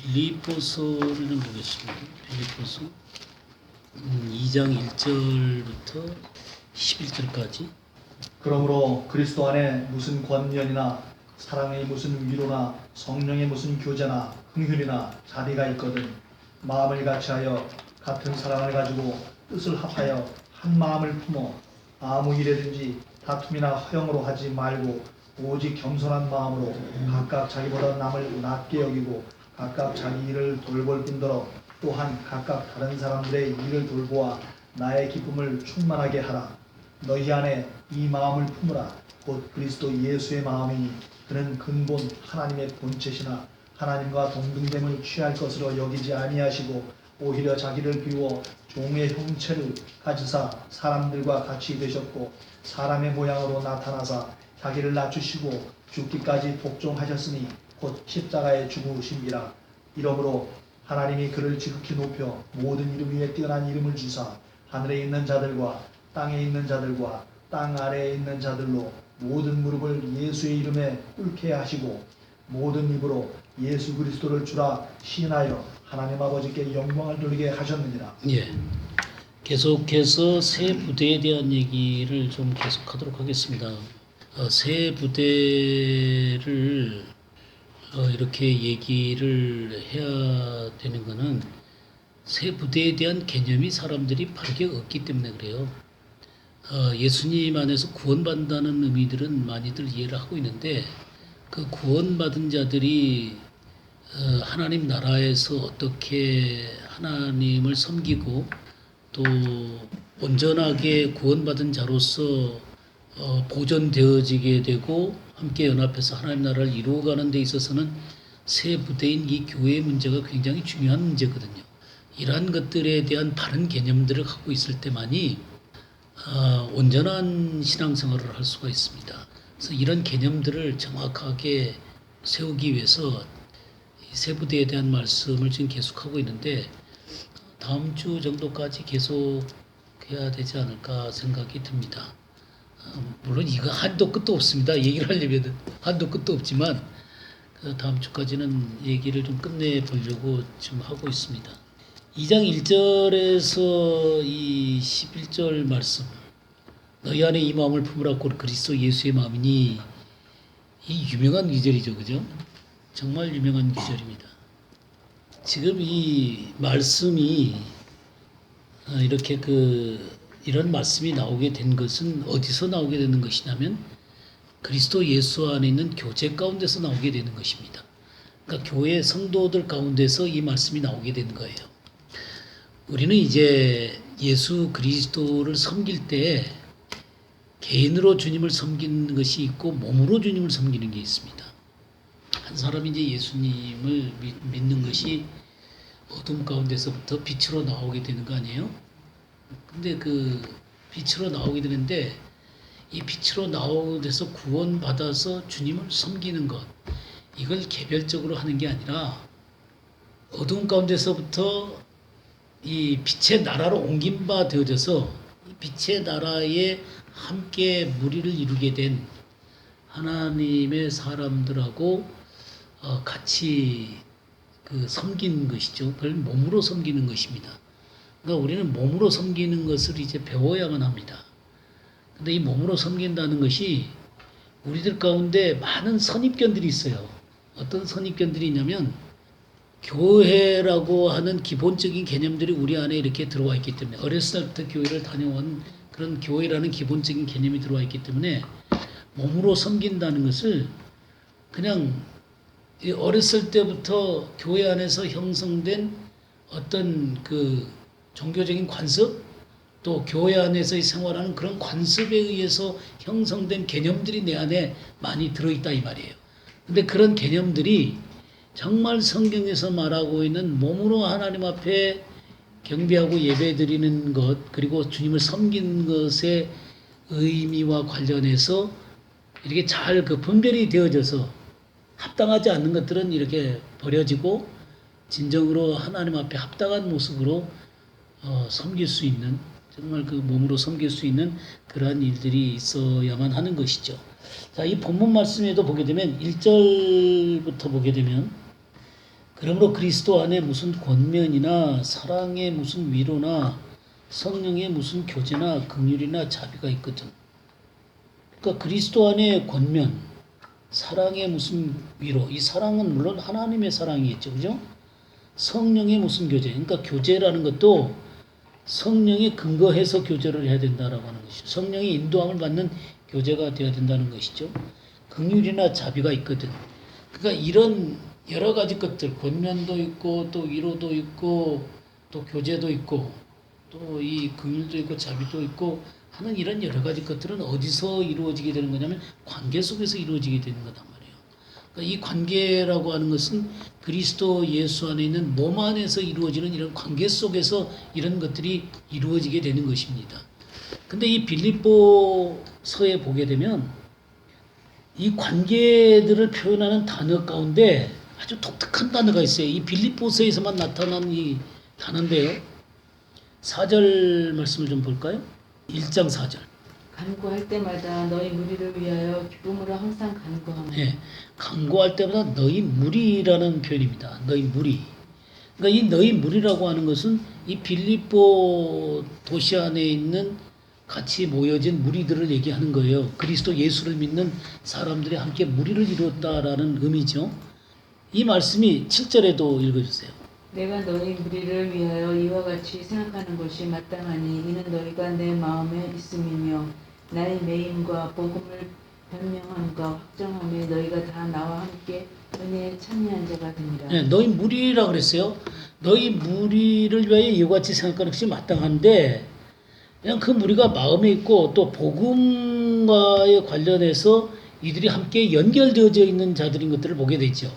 빌립보서를 좀 보겠습니다. 빌립보서 2장 1절부터 11절까지. 그러므로 그리스도 안에 무슨 권면이나 사랑의 무슨 위로나 성령의 무슨 교제나 긍휼이나 자비가 있거든 마음을 같이하여 같은 사랑을 가지고 뜻을 합하여 한 마음을 품어 아무 일에든지 다툼이나 허영으로 하지 말고 오직 겸손한 마음으로 각각 자기보다 남을 낮게 여기고 각각 자기 일을 돌볼 뿐더러 또한 각각 다른 사람들의 일을 돌보아 나의 기쁨을 충만하게 하라. 너희 안에 이 마음을 품으라. 곧 그리스도 예수의 마음이니 그는 근본 하나님의 본체시나 하나님과 동등됨을 취할 것으로 여기지 아니하시고 오히려 자기를 비워 종의 형체를 가지사 사람들과 같이 되셨고 사람의 모양으로 나타나사 자기를 낮추시고 죽기까지 복종하셨으니 곧 십자가에 죽으심이라. 이러므로 하나님이 그를 지극히 높여 모든 이름 위에 뛰어난 이름을 주사 하늘에 있는 자들과 땅에 있는 자들과 땅 아래에 있는 자들로 모든 무릎을 예수의 이름에 꿇게 하시고 모든 입으로 예수 그리스도를 주라 시인하여 하나님 아버지께 영광을 돌리게 하셨느니라. 예. 계속해서 새 부대에 대한 얘기를 좀 계속하도록 하겠습니다. 새 부대를 이렇게 얘기를 해야 되는 것은 새 부대에 대한 개념이 사람들이 바르게 없기 때문에 그래요. 예수님 안에서 구원받는다는 의미들은 많이들 이해를 하고 있는데 그 구원받은 자들이 하나님 나라에서 어떻게 하나님을 섬기고 또 온전하게 구원받은 자로서 보존되어지게 되고 함께 연합해서 하나님 나라를 이루어가는 데 있어서는 새 부대인 이 교회의 문제가 굉장히 중요한 문제거든요. 이러한 것들에 대한 바른 개념들을 갖고 있을 때만이 온전한 신앙생활을 할 수가 있습니다. 그래서 이런 개념들을 정확하게 세우기 위해서 새 부대에 대한 말씀을 지금 계속하고 있는데 다음 주 정도까지 계속 해야 되지 않을까 생각이 듭니다. 물론 이거 한도 끝도 없습니다. 얘기를 하려면 한도 끝도 없지만 다음 주까지는 얘기를 좀 끝내보려고 지금 하고 있습니다. 2장 1절에서 이 11절 말씀 너희 안에 이 마음을 품으라 곧 그리스도 예수의 마음이니 이 유명한 기절이죠. 그죠? 정말 유명한 기절입니다. 지금 이 말씀이 이렇게 이런 말씀이 나오게 된 것은 어디서 나오게 되는 것이냐면 그리스도 예수 안에 있는 교제 가운데서 나오게 되는 것입니다. 그러니까 교회 성도들 가운데서 이 말씀이 나오게 되는 거예요. 우리는 이제 예수 그리스도를 섬길 때 개인으로 주님을 섬기는 것이 있고 몸으로 주님을 섬기는 게 있습니다. 한 사람이 이제 예수님을 믿는 것이 어둠 가운데서부터 빛으로 나오게 되는 거 아니에요? 근데 그 빛으로 나오게 되는데 이 빛으로 나오면서 구원받아서 주님을 섬기는 것 이걸 개별적으로 하는 게 아니라 어둠 가운데서부터 이 빛의 나라로 옮긴 바 되어져서 이 빛의 나라에 함께 무리를 이루게 된 하나님의 사람들하고 같이 섬기는 것이죠. 그걸 몸으로 섬기는 것입니다. 그러니까 우리는 몸으로 섬기는 것을 이제 배워야만 합니다. 근데 이 몸으로 섬긴다는 것이 우리들 가운데 많은 선입견들이 있어요. 어떤 선입견들이 있냐면 교회라고 하는 기본적인 개념들이 우리 안에 이렇게 들어와 있기 때문에 어렸을 때부터 교회를 다녀온 그런 교회라는 기본적인 개념이 들어와 있기 때문에 몸으로 섬긴다는 것을 그냥 어렸을 때부터 교회 안에서 형성된 어떤 종교적인 관습 또 교회 안에서의 생활하는 그런 관습에 의해서 형성된 개념들이 내 안에 많이 들어있다 이 말이에요. 근데 그런 개념들이 정말 성경에서 말하고 있는 몸으로 하나님 앞에 경배하고 예배드리는 것 그리고 주님을 섬기는 것의 의미와 관련해서 이렇게 잘 분별이 되어져서 합당하지 않는 것들은 이렇게 버려지고 진정으로 하나님 앞에 합당한 모습으로 섬길 수 있는 정말 몸으로 섬길 수 있는 그러한 일들이 있어야만 하는 것이죠. 자, 이 본문 말씀에도 보게 되면 1절부터 보게 되면 그러므로 그리스도 안에 무슨 권면이나 사랑의 무슨 위로나 성령의 무슨 교제나 긍휼이나 자비가 있거든. 그러니까 그리스도 안에 권면, 사랑의 무슨 위로, 이 사랑은 물론 하나님의 사랑이겠죠, 그죠? 성령의 무슨 교제, 그러니까 교제라는 것도 성령에 근거해서 교제를 해야 된다라고 하는 것이죠. 성령의 인도함을 받는 교제가 되어야 된다는 것이죠. 긍휼이나 자비가 있거든. 그러니까 이런 여러 가지 것들, 권면도 있고 또 위로도 있고 또 교제도 있고 또 이 긍휼도 있고 자비도 있고 하는 이런 여러 가지 것들은 어디서 이루어지게 되는 거냐면 관계 속에서 이루어지게 되는 거단 말이에요. 그러니까 이 관계라고 하는 것은 그리스도 예수 안에 있는 몸 안에서 이루어지는 이런 관계 속에서 이런 것들이 이루어지게 되는 것입니다. 근데 이 빌립보서에 보게 되면 이 관계들을 표현하는 단어 가운데 아주 독특한 단어가 있어요. 이 빌립보서에서만 나타난 이 단어인데요. 4절 말씀을 좀 볼까요? 1장 4절. 간구할 때마다 너희 무리를 위하여 기쁨으로 항상 간구하며. 예, 간구할 때마다 너희 무리라는 표현입니다. 너희 무리. 그러니까 이 너희 무리라고 하는 것은 이 빌립보 도시 안에 있는 같이 모여진 무리들을 얘기하는 거예요. 그리스도 예수를 믿는 사람들이 함께 무리를 이루었다라는 의미죠. 이 말씀이 7절에도 읽어주세요. 내가 너희 무리를 위하여 이와 같이 생각하는 것이 마땅하니 이는 너희가 내 마음에 있음이며 나의 매임과 복음을 변명함과 확정함에 너희가 다 나와 함께 은혜에 참여한 자가 되니라. 네, 너희 무리라 그랬어요. 너희 무리를 위하여 이와 같이 생각하는 것이 마땅한데 그냥 그 무리가 마음에 있고 또 복음과에 관련해서 이들이 함께 연결되어져 있는 자들인 것들을 보게 되죠.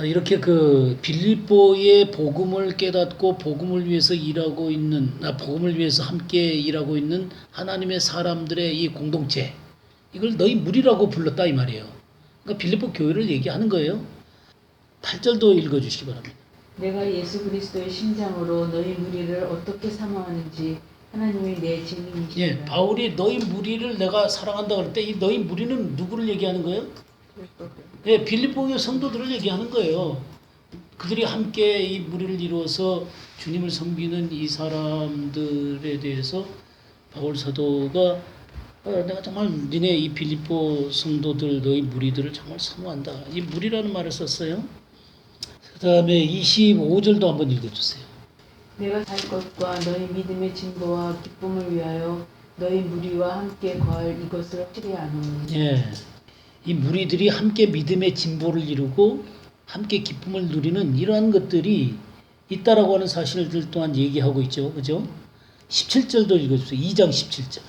이렇게 그 빌립보의 복음을 깨닫고 복음을 위해서 일하고 있는, 복음을 위해서 함께 일하고 있는 하나님의 사람들의 이 공동체, 이걸 너희 무리라고 불렀다 이 말이에요. 그러니까 빌립보 교회를 얘기하는 거예요. 8절도 읽어주시기 바랍니다. 내가 예수 그리스도의 심장으로 너희 무리를 어떻게 사모하는지 하나님이 내 증인이시라. 예, 바울이 너희 무리를 내가 사랑한다 그럴 때 이 너희 무리는 누구를 얘기하는 거예요? 예, 빌립보의 성도들을 얘기하는 거예요. 그들이 함께 이 무리를 이루어서 주님을 섬기는 이 사람들에 대해서 바울 사도가 내가 정말 니네 이 빌립보 성도들 너희 무리들을 정말 사모한다. 이 무리라는 말을 썼어요. 그 다음에 25절도 한번 읽어주세요. 내가 살 것과 너희 믿음의 진보와 기쁨을 위하여 너희 무리와 함께 거할 이것을 확실히 아노니. 예, 이 무리들이 함께 믿음의 진보를 이루고 함께 기쁨을 누리는 이러한 것들이 있다라고 하는 사실들 또한 얘기하고 있죠. 그죠? 17절도 읽어주세요. 2장 17절.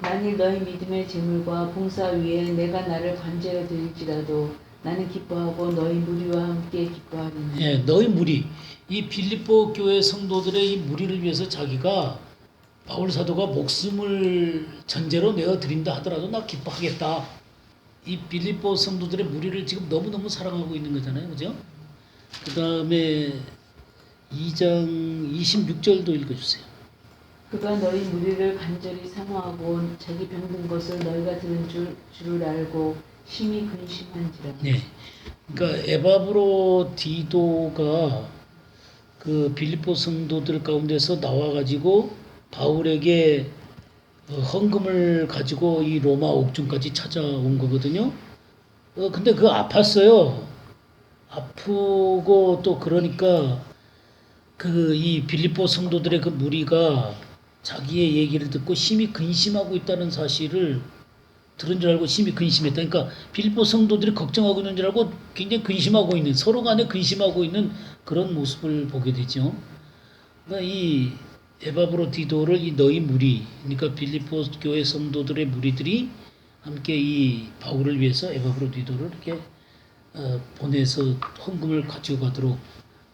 만일 너희 믿음의 재물과 봉사 위에 내가 나를 관제로 드릴지라도 나는 기뻐하고 너희 무리와 함께 기뻐하리니. 예, 너희 무리. 이 빌립보 교회 성도들의 이 무리를 위해서 자기가 바울 사도가 목숨을 전제로 내어 드린다 하더라도 나 기뻐하겠다. 이 빌립보 성도들의 무리를 지금 너무너무 사랑하고 있는 거잖아요. 그죠? 그 다음에 2장 26절도 읽어주세요. 그가 너희 무리를 간절히 사모하고 자기 병든 것을 너희가 들은 줄을 알고 심히 근심한지라. 네. 그러니까 에바브로 디도가 그 빌립보 성도들 가운데서 나와가지고 바울에게 헌금을 가지고 이 로마 옥중까지 찾아온 거거든요. 근데 그 아팠어요. 아프고 또 그러니까 그 이 빌립보 성도들의 그 무리가 자기의 얘기를 듣고 심히 근심하고 있다는 사실을 들은 줄 알고 심히 근심했다. 그러니까 빌립보 성도들이 걱정하고 있는 줄 알고 굉장히 근심하고 있는, 서로 간에 근심하고 있는 그런 모습을 보게 되죠. 그러니까 이 에바브로 디도를 이 너희 무리, 그러니까 빌립보 교회 성도들의 무리들이 함께 이 바울을 위해서 에바브로 디도를 이렇게 보내서 헌금을 가지고 가도록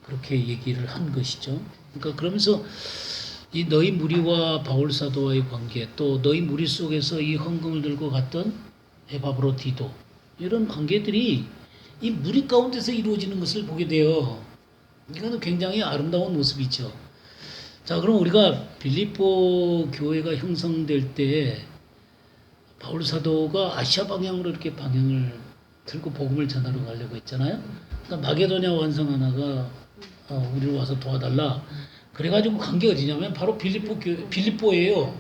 그렇게 얘기를 한 것이죠. 그러니까 그러면서 이 너희 무리와 바울 사도와의 관계, 또 너희 무리 속에서 이 헌금을 들고 갔던 에바브로 디도, 이런 관계들이 이 무리 가운데서 이루어지는 것을 보게 돼요. 이거는 굉장히 아름다운 모습이죠. 자, 그럼 우리가 빌립보 교회가 형성될 때 바울 사도가 아시아 방향으로 이렇게 방향을 들고 복음을 전하러 가려고 했잖아요. 그러니까 마게도냐 완성 하나가 우리를 와서 도와달라. 그래가지고 간 게 어디냐면 바로 빌립보예요.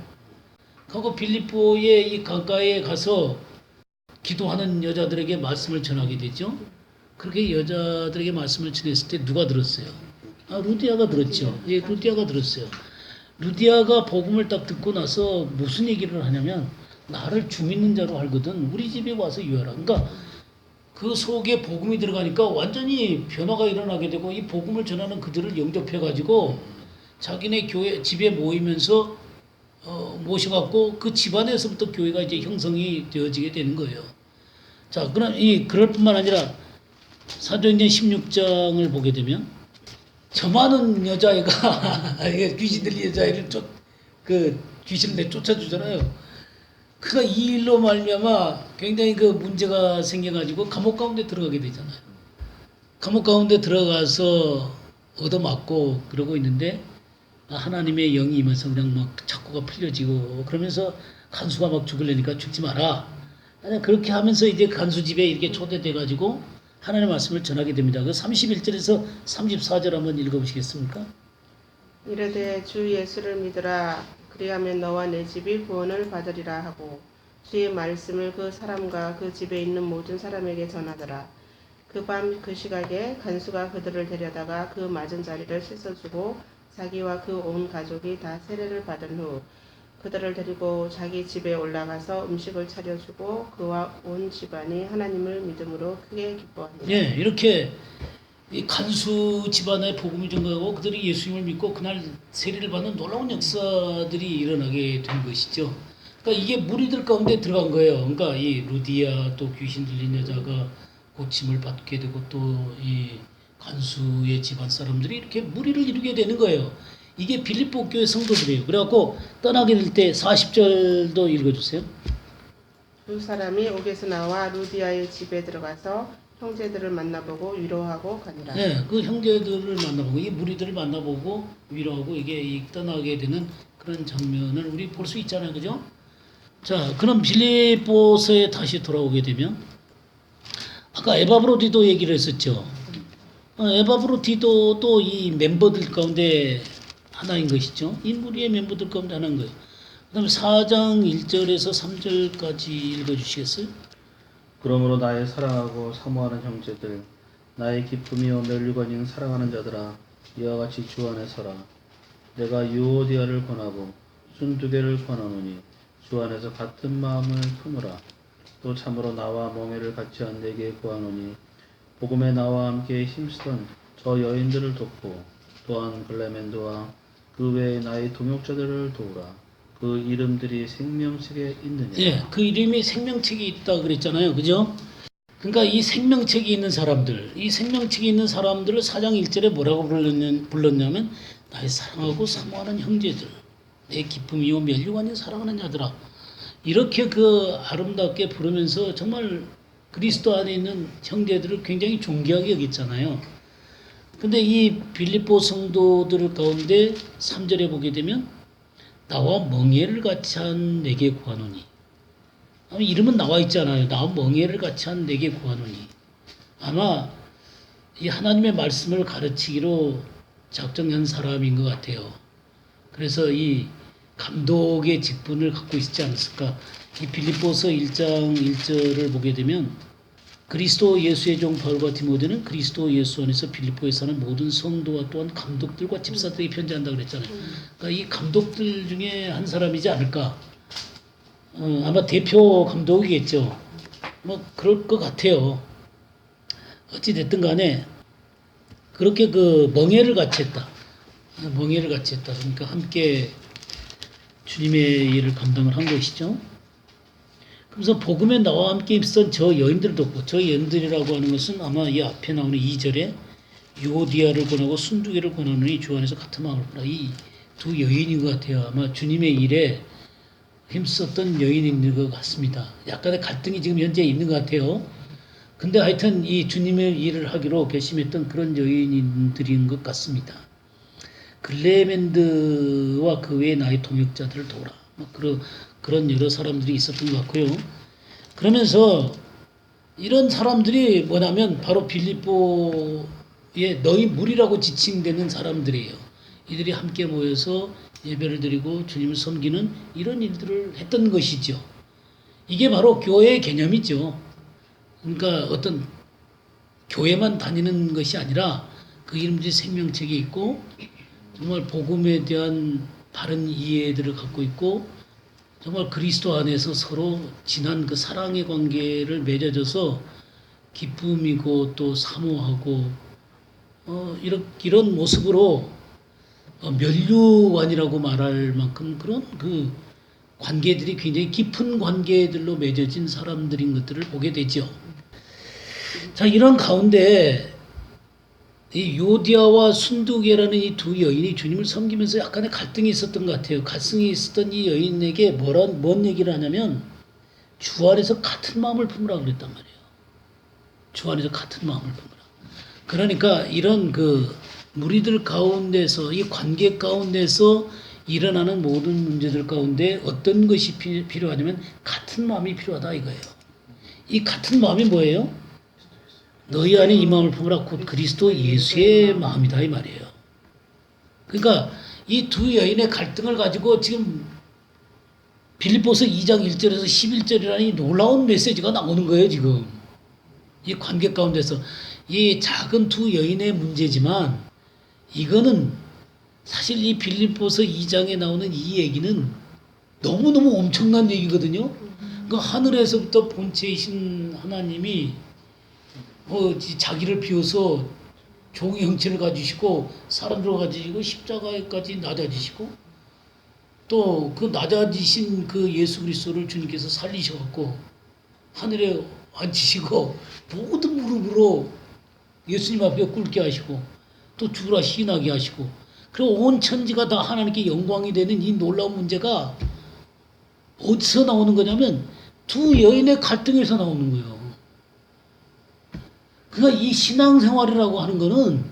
그리고 빌립보의 이 강가에 가서 기도하는 여자들에게 말씀을 전하게 되죠. 그렇게 여자들에게 말씀을 전했을 때 누가 들었어요? 루디아가 들었죠. 예, 루디아가 들었어요. 루디아가 복음을 딱 듣고 나서 무슨 얘기를 하냐면 나를 주 믿는 자로 알거든 우리 집에 와서 유하라. 그러니까 그 속에 복음이 들어가니까 완전히 변화가 일어나게 되고 이 복음을 전하는 그들을 영접해가지고 자기네 교회 집에 모이면서 모셔갖고 그 집안에서부터 교회가 이제 형성이 되어지게 되는 거예요. 자, 그럴 뿐만 아니라 사도행전 16장을 보게 되면 저 많은 여자애가 귀신 들린 여자애를 귀신을 내쫓아주잖아요. 그가 이 일로 말미암아 굉장히 그 문제가 생겨가지고 감옥 가운데 들어가게 되잖아요. 감옥 가운데 들어가서 얻어맞고 그러고 있는데 하나님의 영이 임해서 그냥 막 착고가 풀려지고 그러면서 간수가 막 죽으려니까 죽지 마라. 그렇게 하면서 이제 간수 집에 이렇게 초대돼가지고 하나님의 말씀을 전하게 됩니다. 그 31절에서 34절 한번 읽어보시겠습니까? 이르되 주 예수를 믿으라. 그리하면 너와 내 집이 구원을 받으리라 하고 주의 말씀을 그 사람과 그 집에 있는 모든 사람에게 전하더라. 그 밤 그 시각에 간수가 그들을 데려다가 그 맞은 자리를 씻어주고 자기와 그 온 가족이 다 세례를 받은 후 그들을 데리고 자기 집에 올라가서 음식을 차려주고 그와 온 집안이 하나님을 믿음으로 크게 기뻐합니다. 예, 이렇게 이 간수 집안의 복음이 전가하고 그들이 예수님을 믿고 그날 세례를 받는 놀라운 역사들이 일어나게 된 것이죠. 그러니까 이게 무리들 가운데 들어간 거예요. 그러니까 이 루디아 또 귀신 들린 여자가 고침을 받게 되고 또 이 간수의 집안 사람들이 이렇게 무리를 이루게 되는 거예요. 이게 빌립보 교회 성도들이에요. 그래갖고 떠나게 될 때 40절도 읽어주세요. 두 사람이 옥에서 나와 루디아의 집에 들어가서 형제들을 만나보고 위로하고 가니라. 네, 그 형제들을 만나보고 이 무리들을 만나보고 위로하고 이게 떠나게 되는 그런 장면을 우리 볼 수 있잖아요, 그죠? 자, 그럼 빌립보서에 다시 돌아오게 되면 아까 에바브로디도 얘기를 했었죠. 에바브로디도 이 멤버들 가운데 하나인 것이죠. 이 무리의 멤버들 가운데 하나인 거예요. 그 다음에 4장 1절에서 3절까지 읽어주시겠어요? 그러므로 나의 사랑하고 사모하는 형제들, 나의 기쁨이요 멸류관인 사랑하는 자들아, 이와 같이 주 안에 서라. 내가 유오디아를 권하고 순두개를 권하노니 주 안에서 같은 마음을 품으라. 또 참으로 나와 멍에를 같이 한 내게 구하노니 복음에 나와 함께 힘쓰던 저 여인들을 돕고 또한 글레멘도와 그 외에 나의 동역자들을 도우라. 그 이름들이 생명책에 있느냐. 예, 그 이름이 생명책에 있다 그랬잖아요. 그죠? 그러니까 이 생명책이 있는 사람들, 이 생명책이 있는 사람들을 4장 1절에 뭐라고 불렀냐면 나의 사랑하고 사모하는 형제들, 내 기쁨이요 멸류관인 사랑하는 자들아. 이렇게 그 아름답게 부르면서 정말 그리스도 안에 있는 형제들을 굉장히 존귀하게 여겼잖아요. 근데 이 빌립보 성도들 가운데 3절에 보게 되면 나와 멍에를 같이 한 내게 구하노니. 아마 이름은 나와 있잖아요. 나와 멍에를 같이 한 내게 구하노니. 아마 이 하나님의 말씀을 가르치기로 작정한 사람인 것 같아요. 그래서 이 감독의 직분을 갖고 있지 않았을까. 이 빌립보서 1장 1절을 보게 되면 그리스도 예수의 종 바울과 디모데는 그리스도 예수 안에서 빌립보에 사는 모든 성도와 또한 감독들과 집사들에게 편지한다 그랬잖아요. 그러니까 이 감독들 중에 한 사람이지 않을까. 아마 대표 감독이겠죠. 뭐 그럴 것 같아요. 어찌 됐든 간에 그렇게 그 멍에를 같이 했다. 멍에를 같이 했다. 그러니까 함께 주님의 일을 감당을 한 것이죠. 그래서 복음에 나와 함께 입선 저 여인들을 돕고, 저 여인들이라고 하는 것은 아마 이 앞에 나오는 2절에 유오디아를 권하고 순두개를 권하느니 주 안에서 같은 마음을 보라. 이 두 여인인 것 같아요. 아마 주님의 일에 힘썼던 여인인 것 같습니다. 약간의 갈등이 지금 현재 있는 것 같아요. 근데 하여튼 이 주님의 일을 하기로 결심했던 그런 여인들인 것 같습니다. 글레멘드와 그 외의 나의 동역자들을 도우라. 그런 여러 사람들이 있었던 것 같고요. 그러면서 이런 사람들이 뭐냐면 바로 빌립보의 너희 무리라고 지칭되는 사람들이에요. 이들이 함께 모여서 예배를 드리고 주님을 섬기는 이런 일들을 했던 것이죠. 이게 바로 교회의 개념이죠. 그러니까 어떤 교회만 다니는 것이 아니라 그 이름들이 생명책이 있고 정말 복음에 대한 바른 이해들을 갖고 있고 정말 그리스도 안에서 서로 진한 그 사랑의 관계를 맺어져서 기쁨이고 또 사모하고 이런 모습으로 면류관이라고 말할 만큼 그런 그 관계들이 굉장히 깊은 관계들로 맺어진 사람들인 것들을 보게 되죠. 자, 이런 가운데 이 요디아와 순두계라는 이 두 여인이 주님을 섬기면서 약간의 갈등이 있었던 것 같아요. 갈등이 있었던 이 여인에게 뭔 얘기를 하냐면 주 안에서 같은 마음을 품으라 그랬단 말이에요. 주 안에서 같은 마음을 품으라. 그러니까 이런 그 무리들 가운데서 이 관계 가운데서 일어나는 모든 문제들 가운데 어떤 것이 필요하냐면 같은 마음이 필요하다 이거예요. 이 같은 마음이 뭐예요? 너희 안에 이 마음을 품으라 곧 그리스도 예수의 마음이다 이 말이에요. 그러니까 이 두 여인의 갈등을 가지고 지금 빌립보서 2장 1절에서 11절이라는 이 놀라운 메시지가 나오는 거예요 지금. 이 관계 가운데서 이 작은 두 여인의 문제지만 이거는 사실 이 빌립보서 2장에 나오는 이 얘기는 너무너무 엄청난 얘기거든요. 그 하늘에서부터 본체이신 하나님이 자기를 비워서 종의 형체를 가지시고 사람들을 가지시고 십자가에까지 낮아지시고 또 그 낮아지신 그 예수 그리스도를 주님께서 살리셔갖고 하늘에 앉히시고 모든 무릎으로 예수님 앞에 꿇게 하시고 또 죽으라 시인하게 하시고 그리고 온 천지가 다 하나님께 영광이 되는 이 놀라운 문제가 어디서 나오는 거냐면 두 여인의 갈등에서 나오는 거예요. 그러니까 이 신앙생활이라고 하는 거는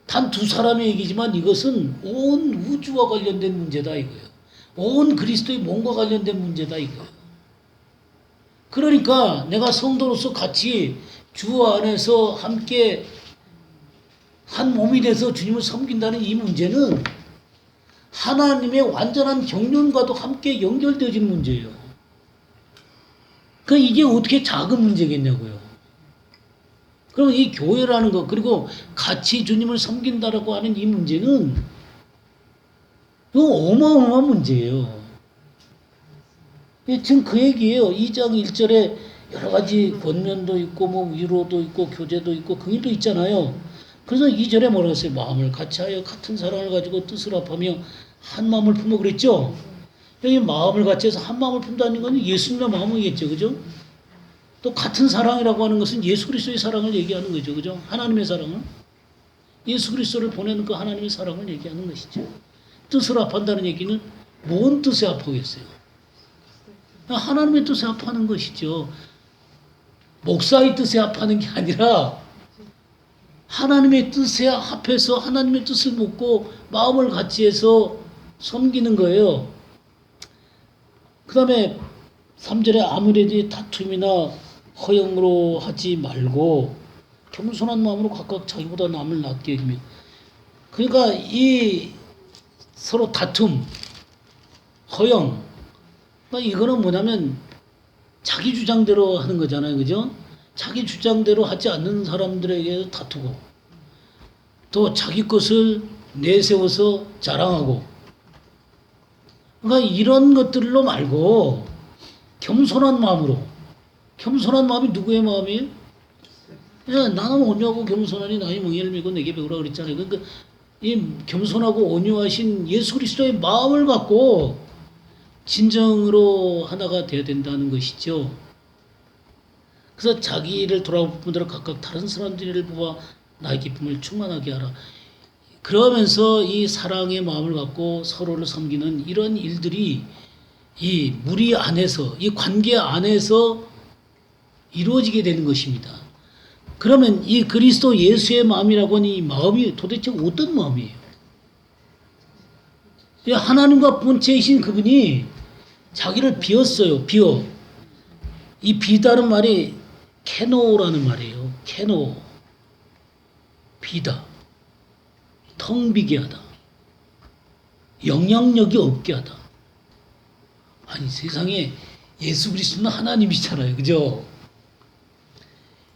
단 두 사람의 얘기지만 이것은 온 우주와 관련된 문제다 이거예요. 온 그리스도의 몸과 관련된 문제다 이거예요. 그러니까 내가 성도로서 같이 주 안에서 함께 한 몸이 돼서 주님을 섬긴다는 이 문제는 하나님의 완전한 경륜과도 함께 연결되어지는 문제예요. 그러니까 이게 어떻게 작은 문제겠냐고요. 그럼 이 교회라는 것 그리고 같이 주님을 섬긴다라고 하는 이 문제는 어마어마한 문제예요. 지금 그 얘기예요. 2장 1절에 여러 가지 권면도 있고 뭐 위로도 있고 교제도 있고 긍휼도 있잖아요. 그래서 2절에 뭐라고 했어요? 마음을 같이하여 같은 사랑을 가지고 뜻을 합하며 한 마음을 품어 그랬죠. 여기 마음을 같이해서 한 마음을 품다는 건 예수님의 마음이겠죠, 그죠? 또 같은 사랑이라고 하는 것은 예수 그리스도의 사랑을 얘기하는 거죠, 그죠? 하나님의 사랑을 예수 그리스도를 보내는 그 하나님의 사랑을 얘기하는 것이죠. 뜻을 합한다는 얘기는 뭔 뜻에 합하겠어요? 하나님의 뜻에 합하는 것이죠. 목사의 뜻에 합하는 게 아니라 하나님의 뜻에 합해서 하나님의 뜻을 묻고 마음을 같이 해서 섬기는 거예요. 그 다음에 3절에 아무래도 다툼이나 허영으로 하지 말고 겸손한 마음으로 각각 자기보다 남을 낫게 여기며 그러니까 이 서로 다툼, 허영 그러니까 이거는 뭐냐면 자기 주장대로 하는 거잖아요. 그죠? 자기 주장대로 하지 않는 사람들에게 다투고 또 자기 것을 내세워서 자랑하고 그러니까 이런 것들로 말고 겸손한 마음으로 겸손한 마음이 누구의 마음이에요? 나는 온유하고 겸손하니 나의 멍에를 메고 내게 배우라 그랬잖아요. 그러니까 이 겸손하고 온유하신 예수 그리스도의 마음을 갖고 진정으로 하나가 되어야 된다는 것이죠. 그래서 자기를 돌아볼 분들은 각각 다른 사람들을 보아 나의 기쁨을 충만하게 하라. 그러면서 이 사랑의 마음을 갖고 서로를 섬기는 이런 일들이 이 무리 안에서 이 관계 안에서 이루어지게 되는 것입니다. 그러면 이 그리스도 예수의 마음이라고 하는 이 마음이 도대체 어떤 마음이에요? 하나님과 본체이신 그분이 자기를 비웠어요. 비워. 이 비다는 말이 케노라는 말이에요. 케노. 비다. 텅 비게 하다. 영향력이 없게 하다. 아니 세상에 예수 그리스도는 하나님이잖아요. 그죠?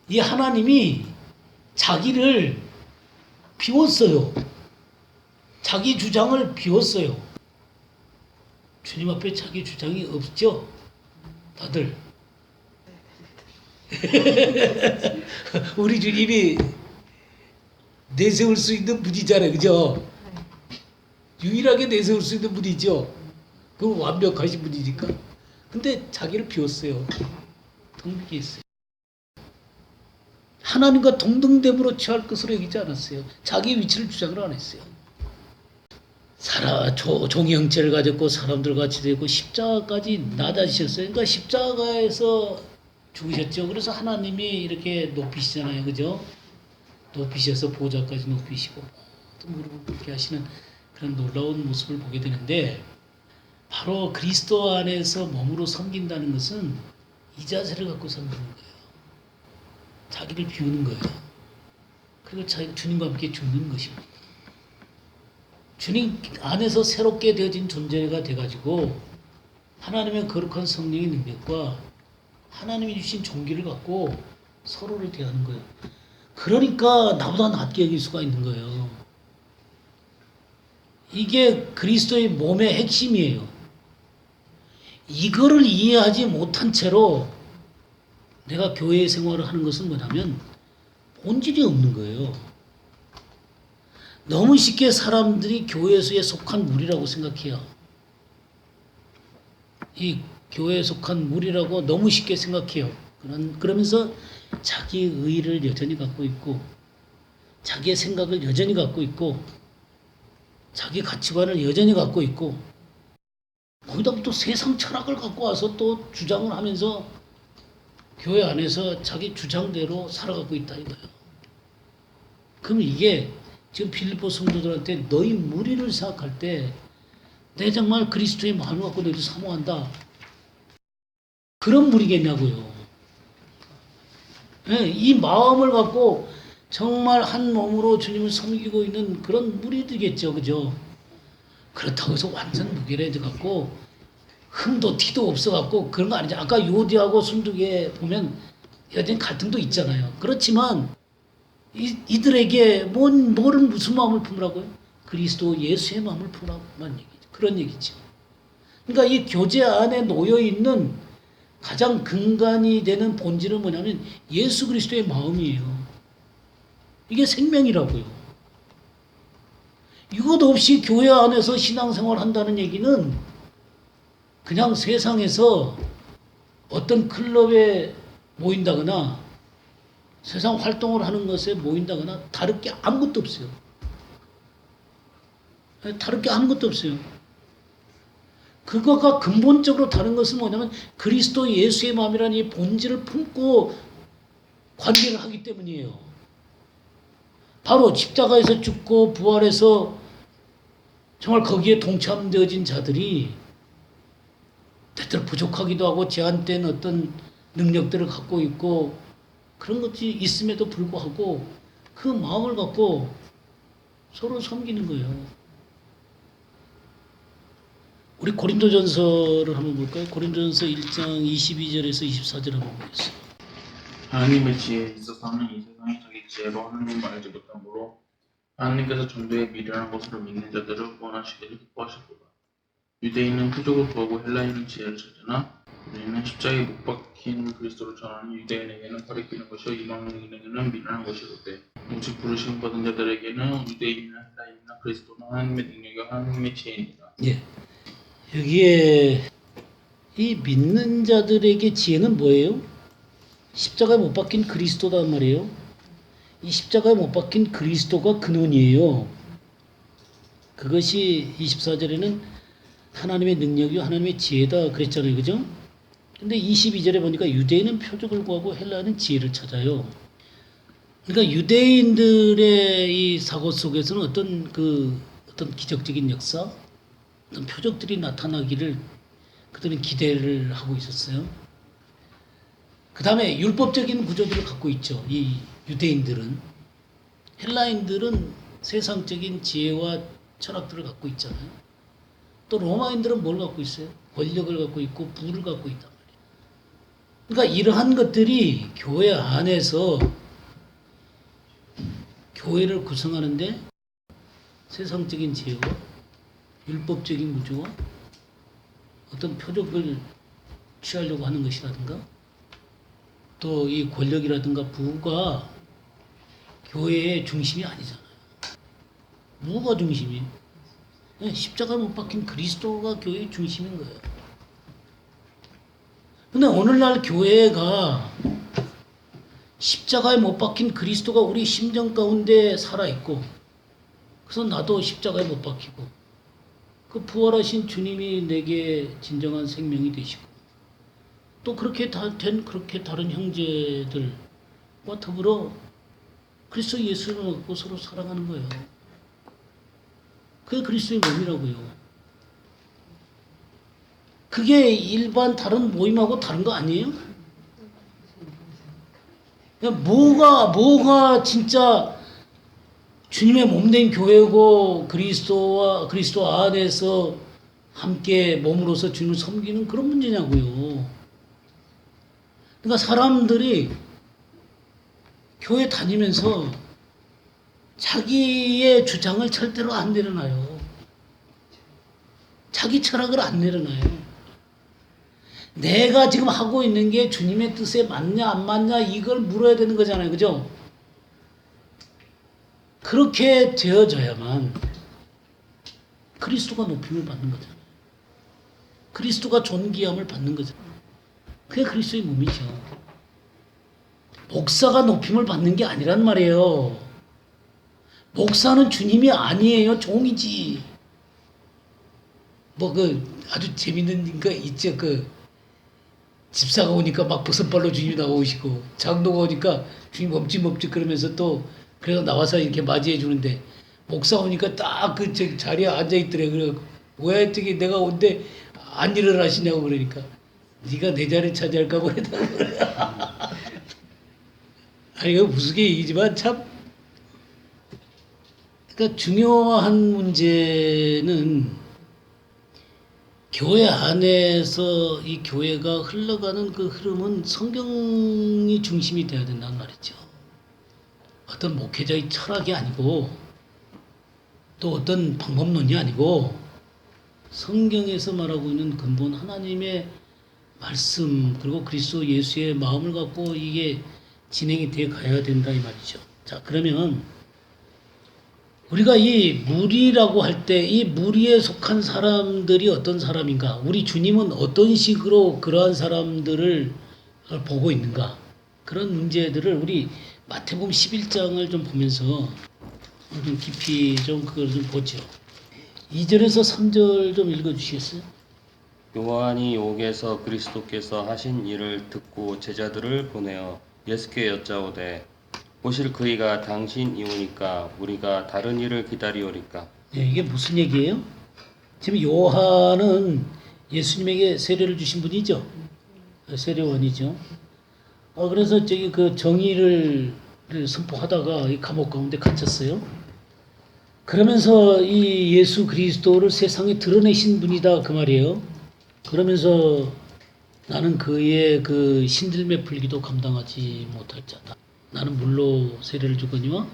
이 하나님이 자기를 비웠어요. 자기 주장을 비웠어요. 주님 앞에 자기 주장이 없죠? 다들. 우리 주님이 내세울 수 있는 분이잖아요. 그죠? 유일하게 내세울 수 있는 분이죠. 그 완벽하신 분이니까. 근데 자기를 비웠어요. 텅비게 했어요. 하나님과 동등됨으로 취할 것으로 여기지 않았어요. 자기 위치를 주장을 안 했어요. 종의 형체를 가졌고 사람들 같이 되고 십자가까지 나다지셨어요. 그러니까 십자가에서 죽으셨죠. 그래서 하나님이 이렇게 높이시잖아요. 그죠? 높이셔서 보좌까지 높이시고 모든 무릎을 꿇게 하시는 그런 놀라운 모습을 보게 되는데, 바로 그리스도 안에서 몸으로 섬긴다는 것은 이 자세를 갖고 섬기는 거예요. 자기를 비우는 거예요. 그리고 주님과 함께 죽는 것입니다. 주님 안에서 새롭게 되어진 존재가 돼가지고 하나님의 거룩한 성령의 능력과 하나님이 주신 종기를 갖고 서로를 대하는 거예요. 그러니까 나보다 낫게 여길 수가 있는 거예요. 이게 그리스도의 몸의 핵심이에요. 이거를 이해하지 못한 채로 내가 교회 생활을 하는 것은 뭐냐면 본질이 없는 거예요. 너무 쉽게 사람들이 교회에 속한 무리라고 생각해요. 이 교회에 속한 무리라고 너무 쉽게 생각해요. 그러면서 자기 의의를 여전히 갖고 있고, 자기의 생각을 여전히 갖고 있고, 자기 가치관을 여전히 갖고 있고, 거기다 또 세상 철학을 갖고 와서 또 주장을 하면서 교회 안에서 자기 주장대로 살아가고 있다 이거예요. 그럼 이게 지금 빌립보 성도들한테 너희 무리를 생각할 때 내 정말 그리스도의 마음을 갖고 너희를 사모한다, 그런 무리겠냐고요. 네, 이 마음을 갖고 정말 한 몸으로 주님을 섬기고 있는 그런 무리들이겠죠. 그죠? 그렇다고 해서 완전 무결해져 갖고 흠도 티도 없어 갖고 그런 거 아니죠. 아까 요디하고 순두개 보면 여전히 갈등도 있잖아요. 그렇지만 이들에게 무슨 마음을 품으라고요? 그리스도 예수의 마음을 품으라고만 얘기죠. 그런 얘기죠. 그러니까 이 교제 안에 놓여 있는 가장 근간이 되는 본질은 뭐냐면 예수 그리스도의 마음이에요. 이게 생명이라고요. 이것 없이 교회 안에서 신앙생활 한다는 얘기는 그냥 세상에서 어떤 클럽에 모인다거나 세상 활동을 하는 것에 모인다거나 다를 게 아무것도 없어요. 다를 게 아무것도 없어요. 그거가 근본적으로 다른 것은 뭐냐면 그리스도 예수의 마음이라는 이 본질을 품고 관계를 하기 때문이에요. 바로 십자가에서 죽고 부활해서 정말 거기에 동참되어진 자들이 때때로 부족하기도 하고 제한된 어떤 능력들을 갖고 있고 그런 것이 있음에도 불구하고 그 마음을 갖고 서로 섬기는 거예요. 우리 고린도전서를 한번 볼까요? 고린도전서 1장 22절에서 24절 한번 보겠습니다. 하나님의 지혜에 있어서는 이 세상이 자기 지혜로 하나님을 알지 못하므로 하나님께서 전도에 미련한 것으로 믿는 자들을 구원하시기를 기뻐하셨도다. 유대인은 표적을 구하고 헬라인은 지혜를 찾으나 우리는 십자가에 못 박힌 그리스도를 전하는 유대인에게는 가리키는 것이요 이방인에게는 미련한 것이로되 오직 부르심 받은 자들에게는 유대인이나 헬라인이나 그리스도는 하나님의 능력이요 하나님의 지혜입니다. 예. 여기에 이 믿는 자들에게 지혜는 뭐예요? 십자가에 못 박힌 그리스도단 말이에요. 이 십자가에 못 박힌 그리스도가 근원이에요. 그것이 24절에는 하나님의 능력이요 하나님의 지혜다 그랬잖아요. 그죠? 근데 22절에 보니까 유대인은 표적을 구하고 헬라는 지혜를 찾아요. 그러니까 유대인들의 이 사고 속에서는 어떤 기적적인 역사, 어떤 표적들이 나타나기를 그들은 기대를 하고 있었어요. 그 다음에 율법적인 구조들을 갖고 있죠. 이 유대인들은. 헬라인들은 세상적인 지혜와 철학들을 갖고 있잖아요. 또 로마인들은 뭘 갖고 있어요? 권력을 갖고 있고 부를 갖고 있단 말이에요. 그러니까 이러한 것들이 교회 안에서 교회를 구성하는데 세상적인 지혜와 율법적인 구조와 어떤 표적을 취하려고 하는 것이라든가 또 이 권력이라든가 부가 교회의 중심이 아니잖아요. 누가 중심이에요? 십자가에 못 박힌 그리스도가 교회의 중심인 거예요. 근데 오늘날 교회가 십자가에 못 박힌 그리스도가 우리 심정 가운데 살아있고, 그래서 나도 십자가에 못 박히고, 그 부활하신 주님이 내게 진정한 생명이 되시고, 또 그렇게 그렇게 다른 형제들과 더불어 그리스도 예수를 얻고 서로 사랑하는 거예요. 그게 그리스도의 몸이라고요. 그게 일반 다른 모임하고 다른 거 아니에요? 뭐가 진짜 주님의 몸된 교회고 그리스도 안에서 함께 몸으로서 주님을 섬기는 그런 문제냐고요. 그러니까 사람들이 교회 다니면서 자기의 주장을 절대로 안 내려놔요. 자기 철학을 안 내려놔요. 내가 지금 하고 있는 게 주님의 뜻에 맞냐 안 맞냐 이걸 물어야 되는 거잖아요. 그죠? 그렇게 되어져야만 그리스도가 높임을 받는 거잖아요. 그리스도가 존귀함을 받는 거잖아요. 그게 그리스도의 몸이죠. 목사가 높임을 받는 게 아니란 말이에요. 목사는 주님이 아니에요. 종이지. 아주 재밌는 거 있죠. 집사가 오니까 막 버선발로 주님이 나오시고, 장로가 오니까 주님 멈칫멈칫 그러면서 또 그래서 나와서 이렇게 맞이해 주는데, 목사 오니까 딱 자리에 앉아 있더래. 그래 뭐야 저기 내가 온데 안 일어나시냐고 그러니까 네가 내 자리 차지할까 그랬다. 아니 이거 무섭게 얘기지만 참, 그러니까 중요한 문제는 교회 안에서 이 교회가 흘러가는 그 흐름은 성경이 중심이 돼야 된다는 말이죠. 어떤 목회자의 철학이 아니고 또 어떤 방법론이 아니고 성경에서 말하고 있는 근본 하나님의 말씀 그리고 그리스도 예수의 마음을 갖고 이게 진행이 돼 가야 된다 이 말이죠. 자, 그러면 우리가 이 무리라고 할 때 이 무리에 속한 사람들이 어떤 사람인가? 우리 주님은 어떤 식으로 그러한 사람들을 보고 있는가? 그런 문제들을 우리 마태복음 11장을 좀 보면서 좀 깊이 좀 그걸 좀 보죠. 2절에서 3절 좀 읽어 주시겠어요? 요한이 옥에서 그리스도께서 하신 일을 듣고 제자들을 보내어 예수께 여짜오되 보실 그이가 당신이오니까 우리가 다른 일을 기다리오리까. 네, 이게 무슨 얘기예요? 지금 요한은 예수님에게 세례를 주신 분이죠. 세례원이죠. 그래서 그 정의를 선포하다가 이 감옥 가운데 갇혔어요. 그러면서 이 예수 그리스도를 세상에 드러내신 분이다 그 말이에요. 그러면서 나는 그의 그 신들매 풀기도 감당하지 못할 자다. 나는 물로 세례를 주거니와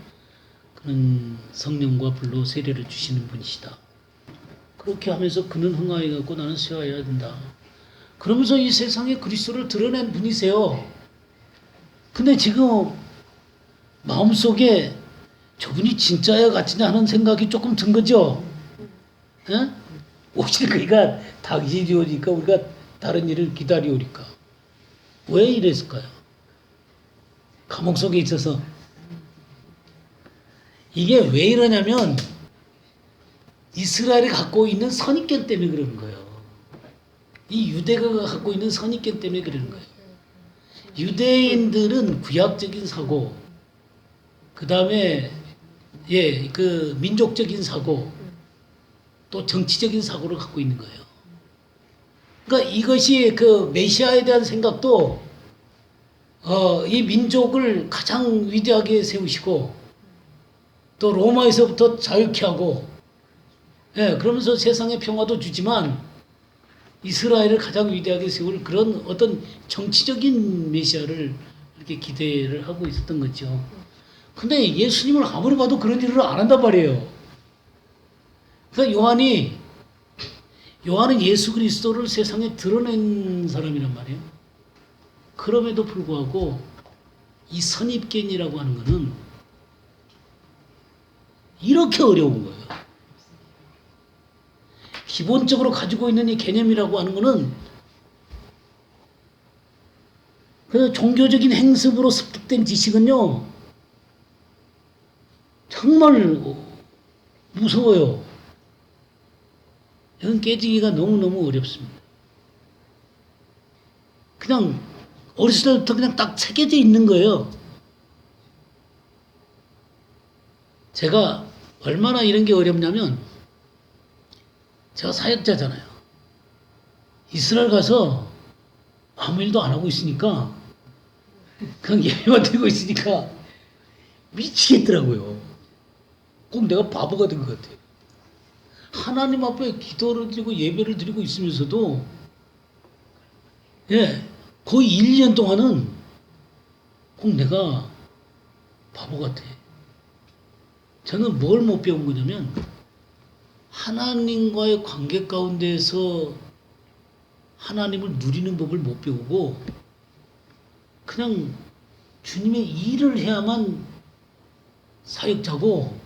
그는 성령과 불로 세례를 주시는 분이시다. 그렇게 하면서 그는 흥하여 갖고 나는 쇠하여야 된다. 그러면서 이 세상에 그리스도를 드러낸 분이세요. 근데 지금 마음속에 저분이 진짜야 가짜냐 하는 생각이 조금 든 거죠. 에? 오실 그이가 당신이 오니까 우리가 다른 일을 기다리오리까. 왜 이랬을까요? 감옥 속에 있어서. 이게 왜 이러냐면 이스라엘이 갖고 있는 선입견 때문에 그러는 거예요. 이 유대가가 갖고 있는 선입견 때문에 그러는 거예요. 유대인들은 구약적인 사고, 그 다음에 그 민족적인 사고, 또 정치적인 사고를 갖고 있는 거예요. 그러니까 이것이 그 메시아에 대한 생각도 이 민족을 가장 위대하게 세우시고 또 로마에서부터 자유케 하고 그러면서 세상에 평화도 주지만 이스라엘을 가장 위대하게 세울 그런 어떤 정치적인 메시아를 이렇게 기대를 하고 있었던 거죠. 근데 예수님을 아무리 봐도 그런 일을 안 한단 말이에요. 그러니까 요한은 예수 그리스도를 세상에 드러낸 사람이란 말이에요. 그럼에도 불구하고 이 선입견이라고 하는 거는 이렇게 어려운 거예요. 기본적으로 가지고 있는 이 개념이라고 하는 거는 그 종교적인 행습으로 습득된 지식은요, 정말 무서워요. 이건 깨지기가 너무너무 어렵습니다. 그냥 어렸을 때부터 그냥 딱 새겨져 있는 거예요. 제가 얼마나 이런 게 어렵냐면 제가 사역자잖아요. 이스라엘 가서 아무 일도 안 하고 있으니까 그냥 예배만 드리고 있으니까 미치겠더라고요. 꼭 내가 바보가 된 것 같아요. 하나님 앞에 기도를 드리고 예배를 드리고 있으면서도 거의 1년 동안은 꼭 내가 바보 같아. 저는 뭘 못 배운 거냐면 하나님과의 관계 가운데서 하나님을 누리는 법을 못 배우고 그냥 주님의 일을 해야만 사역자고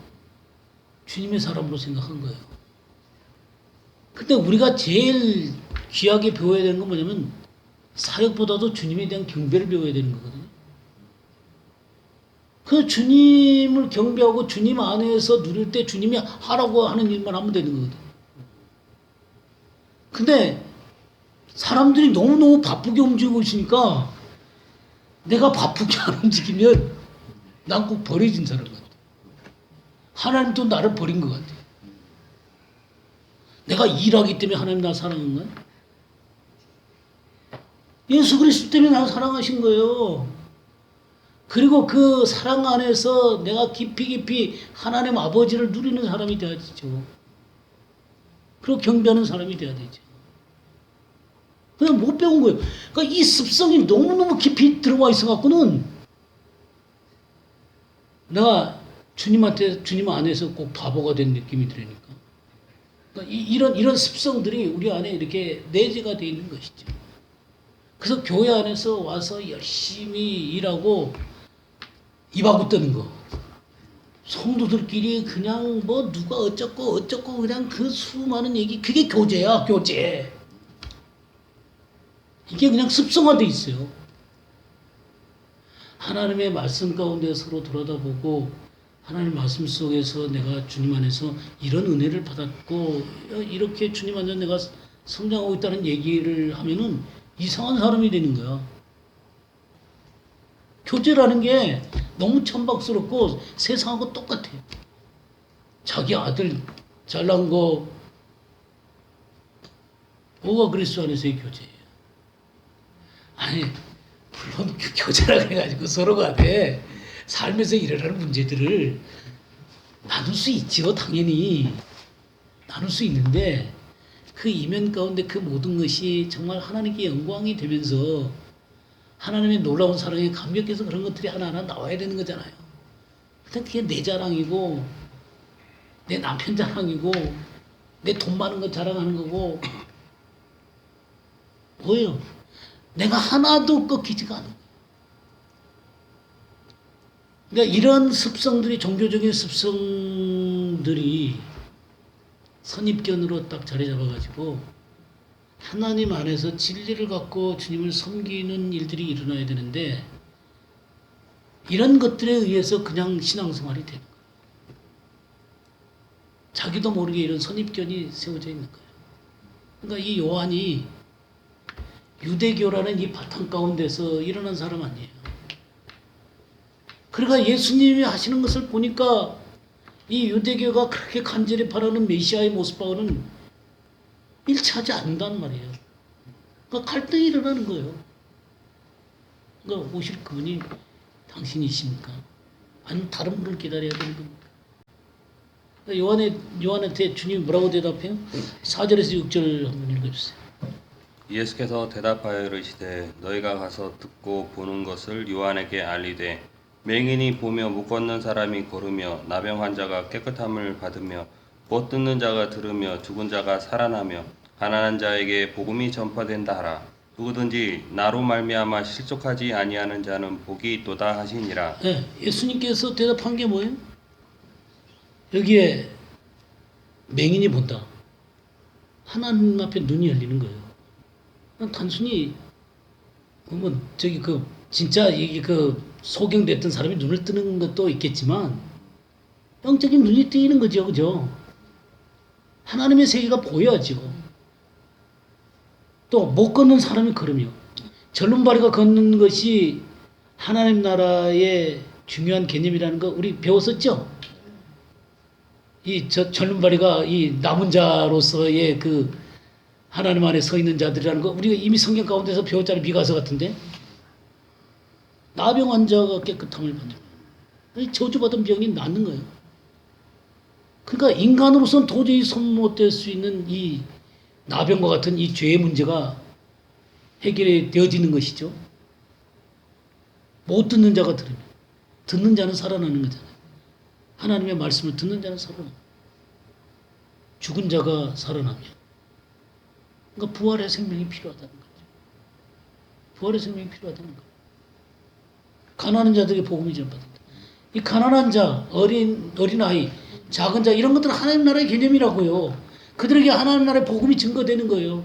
주님의 사람으로 생각한 거예요. 근데 우리가 제일 귀하게 배워야 되는 건 뭐냐면 사역보다도 주님에 대한 경배를 배워야 되는 거거든요. 그 주님을 경배하고 주님 안에서 누릴 때 주님이 하라고 하는 일만 하면 되는 거거든요. 근데 사람들이 너무너무 바쁘게 움직이고 있으니까 내가 바쁘게 안 움직이면 난 꼭 버려진 사람 같아. 하나님도 나를 버린 것 같아. 내가 일하기 때문에 하나님 나 사랑한 거야? 예수 그리스도 때문에 나 사랑하신 거예요. 그리고 그 사랑 안에서 내가 깊이 하나님 아버지를 누리는 사람이 돼야 되죠. 그리고 경배하는 사람이 돼야 되죠. 그냥 못 배운 거예요. 그러니까 이 습성이 너무너무 깊이 들어와 있어갖고는 내가 주님 안에서 꼭 바보가 된 느낌이 들으니까. 그러니까 이런 습성들이 우리 안에 이렇게 내재가 되어 있는 것이죠. 그래서 교회 안에서 와서 열심히 일하고 입하고 뜨는 거. 성도들끼리 그냥 뭐 누가 어쩌고 그냥 그 수많은 얘기, 그게 교제야, 교제. 이게 그냥 습성화되어 있어요. 하나님의 말씀 가운데 서로 돌아다보고 하나님 말씀 속에서 내가 주님 안에서 이런 은혜를 받았고 이렇게 주님 안에서 내가 성장하고 있다는 얘기를 하면은 이상한 사람이 되는 거야. 교제라는 게 너무 천박스럽고 세상하고 똑같아요. 자기 아들 잘난 거 뭐가 그리스도 안에서의 교제예요. 아니 물론 교제라 그래가지고 서로 간에 삶에서 일어나는 문제들을 나눌 수 있죠. 당연히 나눌 수 있는데 그 이면 가운데 그 모든 것이 정말 하나님께 영광이 되면서 하나님의 놀라운 사랑에 감격해서 그런 것들이 하나하나 나와야 되는 거잖아요. 근데 그게 내 자랑이고 내 남편 자랑이고 내 돈 많은 거 자랑하는 거고 뭐예요? 내가 하나도 꺾이지가 않아. 그러니까 이런 습성들이 종교적인 습성들이 선입견으로 딱 자리 잡아가지고 하나님 안에서 진리를 갖고 주님을 섬기는 일들이 일어나야 되는데 이런 것들에 의해서 그냥 신앙생활이 되는 거예요. 자기도 모르게 이런 선입견이 세워져 있는 거예요. 그러니까 이 요한이 유대교라는 이 바탕 가운데서 일어난 사람 아니에요. 그러니까 예수님이 하시는 것을 보니까 이 유대교가 그렇게 간절히 바라는 메시아의 모습하고는 일치하지 않는다는 말이에요. 그러니까 갈등이 일어나는 거예요. 그러니까 오실 그분이 당신이십니까? 아니면 다른 분을 기다려야 되는 겁니까? 요한한테 주님이 뭐라고 대답해요? 4절에서 6절 한번 읽어주세요. 예수께서 대답하여 이르시되 너희가 가서 듣고 보는 것을 요한에게 알리되 맹인이 보며 못 걷는 사람이 걸으며 나병 환자가 깨끗함을 받으며 못 듣는 자가 들으며 죽은 자가 살아나며 가난한 자에게 복음이 전파된다 하라. 누구든지 나로 말미암아 실족하지 아니하는 자는 복이 있도다 하시니라. 네, 예수님께서 대답한 게 뭐예요? 여기에 맹인이 본다. 하나님 앞에 눈이 열리는 거예요. 단순히 뭐 저기 그 진짜 이게 그 소경됐던 사람이 눈을 뜨는 것도 있겠지만 영적인 눈이 뜨이는 거죠, 그죠? 하나님의 세계가 보여야죠. 또 못 걷는 사람이 걸으며 절름발이가 걷는 것이 하나님 나라의 중요한 개념이라는 거 우리 배웠었죠? 이 절름발이가 이 남은 자로서의 그 하나님 안에 서 있는 자들이라는 거 우리가 이미 성경 가운데서 배웠잖아요. 미가서 같은데 나병 환자가 깨끗함을 받는 저주받은 병이 낫는 거예요. 그러니까 인간으로서는 도저히 손 못 댈 수 있는 이 나병과 같은 이 죄의 문제가 해결이 되어지는 것이죠. 못 듣는 자가 들으면 듣는 자는 살아나는 거잖아요. 하나님의 말씀을 듣는 자는 살아나요. 죽은 자가 살아나며 그러니까 부활의 생명이 필요하다는 거죠. 부활의 생명이 필요하다는 거예요. 가난한 자들에게 복음이 전파된다. 이 가난한 자, 어린아이, 작은 자 이런 것들은 하나님 나라의 개념이라고요. 그들에게 하나님 나라의 복음이 증거되는 거예요.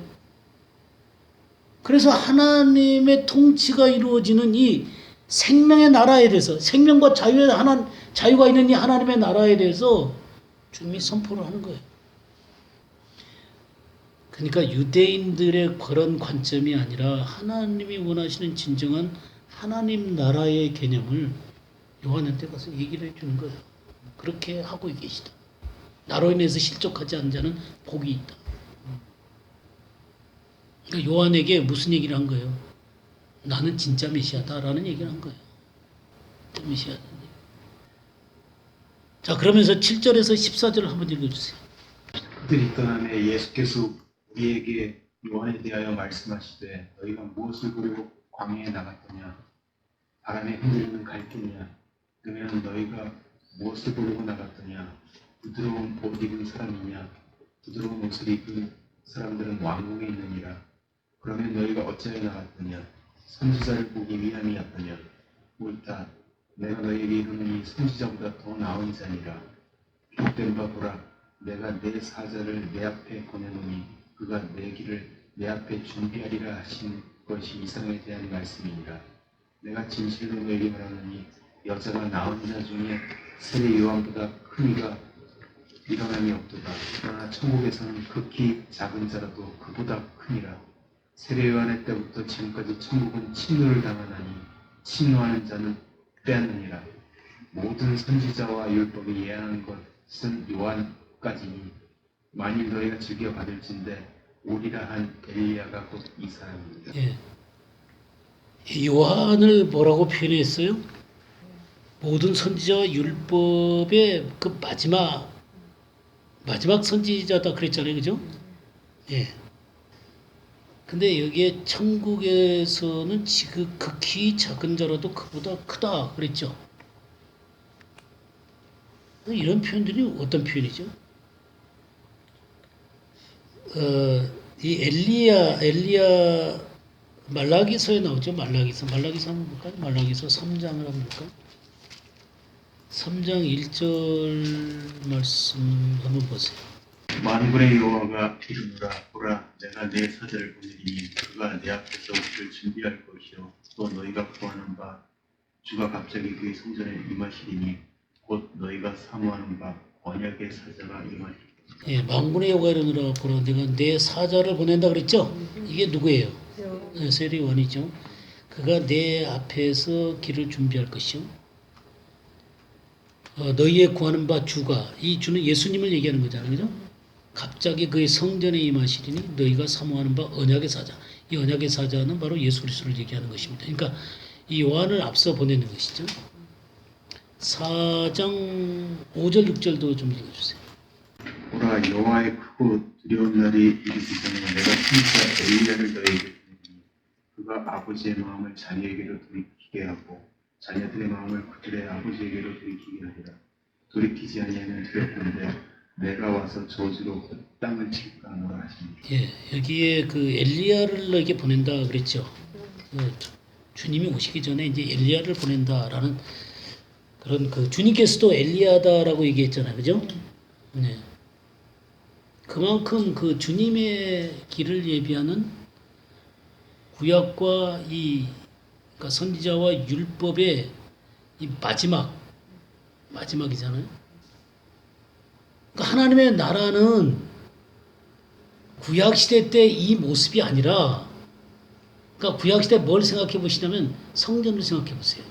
그래서 하나님의 통치가 이루어지는 이 생명의 나라에 대해서 생명과 자유가 있는 이 하나님의 나라에 대해서 주님이 선포를 하는 거예요. 그러니까 유대인들의 그런 관점이 아니라 하나님이 원하시는 진정한 하나님 나라의 개념을 요한한테 가서 얘기를 해주는 거예요. 그렇게 하고 계시다. 나로 인해서 실족하지 않은 자는 복이 있다. 그러니까 요한에게 무슨 얘기를 한 거예요? 나는 진짜 메시아다라는 얘기를 한 거예요. 메시아다. 자, 그러면서 7절에서 14절을 한번 읽어주세요. 그들이 떠나매 예수께서 우리에게 요한에 대하여 말씀하시되 너희가 무엇을 보려고 광야에 나갔더냐 바람에 흔들리는 갈대냐 그러면 너희가 무엇을 보려고 나갔더냐 부드러운 옷 입은 사람이냐 부드러운 옷을 입은 사람들은 왕궁에 있느니라 그러면 너희가 어찌하여 나갔더냐 선지자를 보기 위함이었더냐 옳다 내가 너희에게 이르노니 선지자보다 더 나은 자니라 기록된 바 보라 내가 내 사자를 내 앞에 보내노니 그가 내 길을 내 앞에 준비하리라 하신 것이 이 사람에 대한 말씀이니라. 내가 진실로 너에게 말하노니 여자가 낳은 자 중에 세례 요한보다 큰 이가 일어남이 없도다. 그러나 천국에서는 극히 작은 자라도 그보다 크니라. 세례 요한의 때부터 지금까지 천국은 침노를 당하나니 침노하는 자는 빼앗느니라. 모든 선지자와 율법이 예언한 것은 요한까지니 만일 너희가 즐겨 받을진대 오리라 한 엘리야가 곧 이 사람입니다. 예. 요한을 뭐라고 표현했어요? 모든 선지자와 율법의 그 마지막 선지자다 그랬잖아요, 그죠? 예. 근데 여기에 천국에서는 지금 극히 작은 자라도 그보다 크다 그랬죠. 이런 표현들이 어떤 표현이죠? 이 엘리야 말라기서에 나오죠. 말라기서 한번 볼까요? 말라기서 3장을 한번 볼까요? 3장 1절 말씀 한번 보세요. 만군의 여호와가 이르노라 보라 내가 내 사자를 보내리니 그가 내 앞에서 길을 준비할 것이요 또 너희가 구하는 바 주가 갑자기 그의 성전에 임하시리니 곧 너희가 사모하는 바 언약의 사자가 임하리니 예, 만군의 여호와가 이르노라 보라 내가 내 사자를 보낸다 그랬죠? 이게 누구예요? 세례 요한이죠. 그가 내 앞에서 길을 준비할 것이요. 너희의 구하는 바 주가 이 주는 예수님을 얘기하는 거잖아요, 그죠? 갑자기 그의 성전에 임하시리니 너희가 사모하는 바 언약의 사자. 이 언약의 사자는 바로 예수 그리스도를 얘기하는 것입니다. 그러니까 이 요한을 앞서 보내는 것이죠. 4장 5절 6절도 좀 읽어주세요. 보라 여호와의 크고 두려운 날이 이르기 전에 내가 진짜 엘리야를 너에게 보내니 그가 아버지의 마음을 자녀에게로 돌이키게 하고 자녀들의 마음을 그들의 아버지에게로 돌이키게 하리라. 돌이키지 아니하면 두렵건대 내가 와서 저주로 그 땅을 칠까 하노라 하시니. 예, 여기에 그 엘리야를 너에게 보낸다 그랬죠. 주님이 오시기 전에 이제 엘리야를 보낸다라는 그런 그 주님께서도 엘리야다라고 얘기했잖아요, 그죠? 네. 그만큼 그 주님의 길을 예비하는 구약과 이 그러니까 선지자와 율법의 이 마지막이잖아요. 그러니까 하나님의 나라는 구약 시대 때 이 모습이 아니라, 그러니까 구약 시대 뭘 생각해 보시냐면 성전을 생각해 보세요.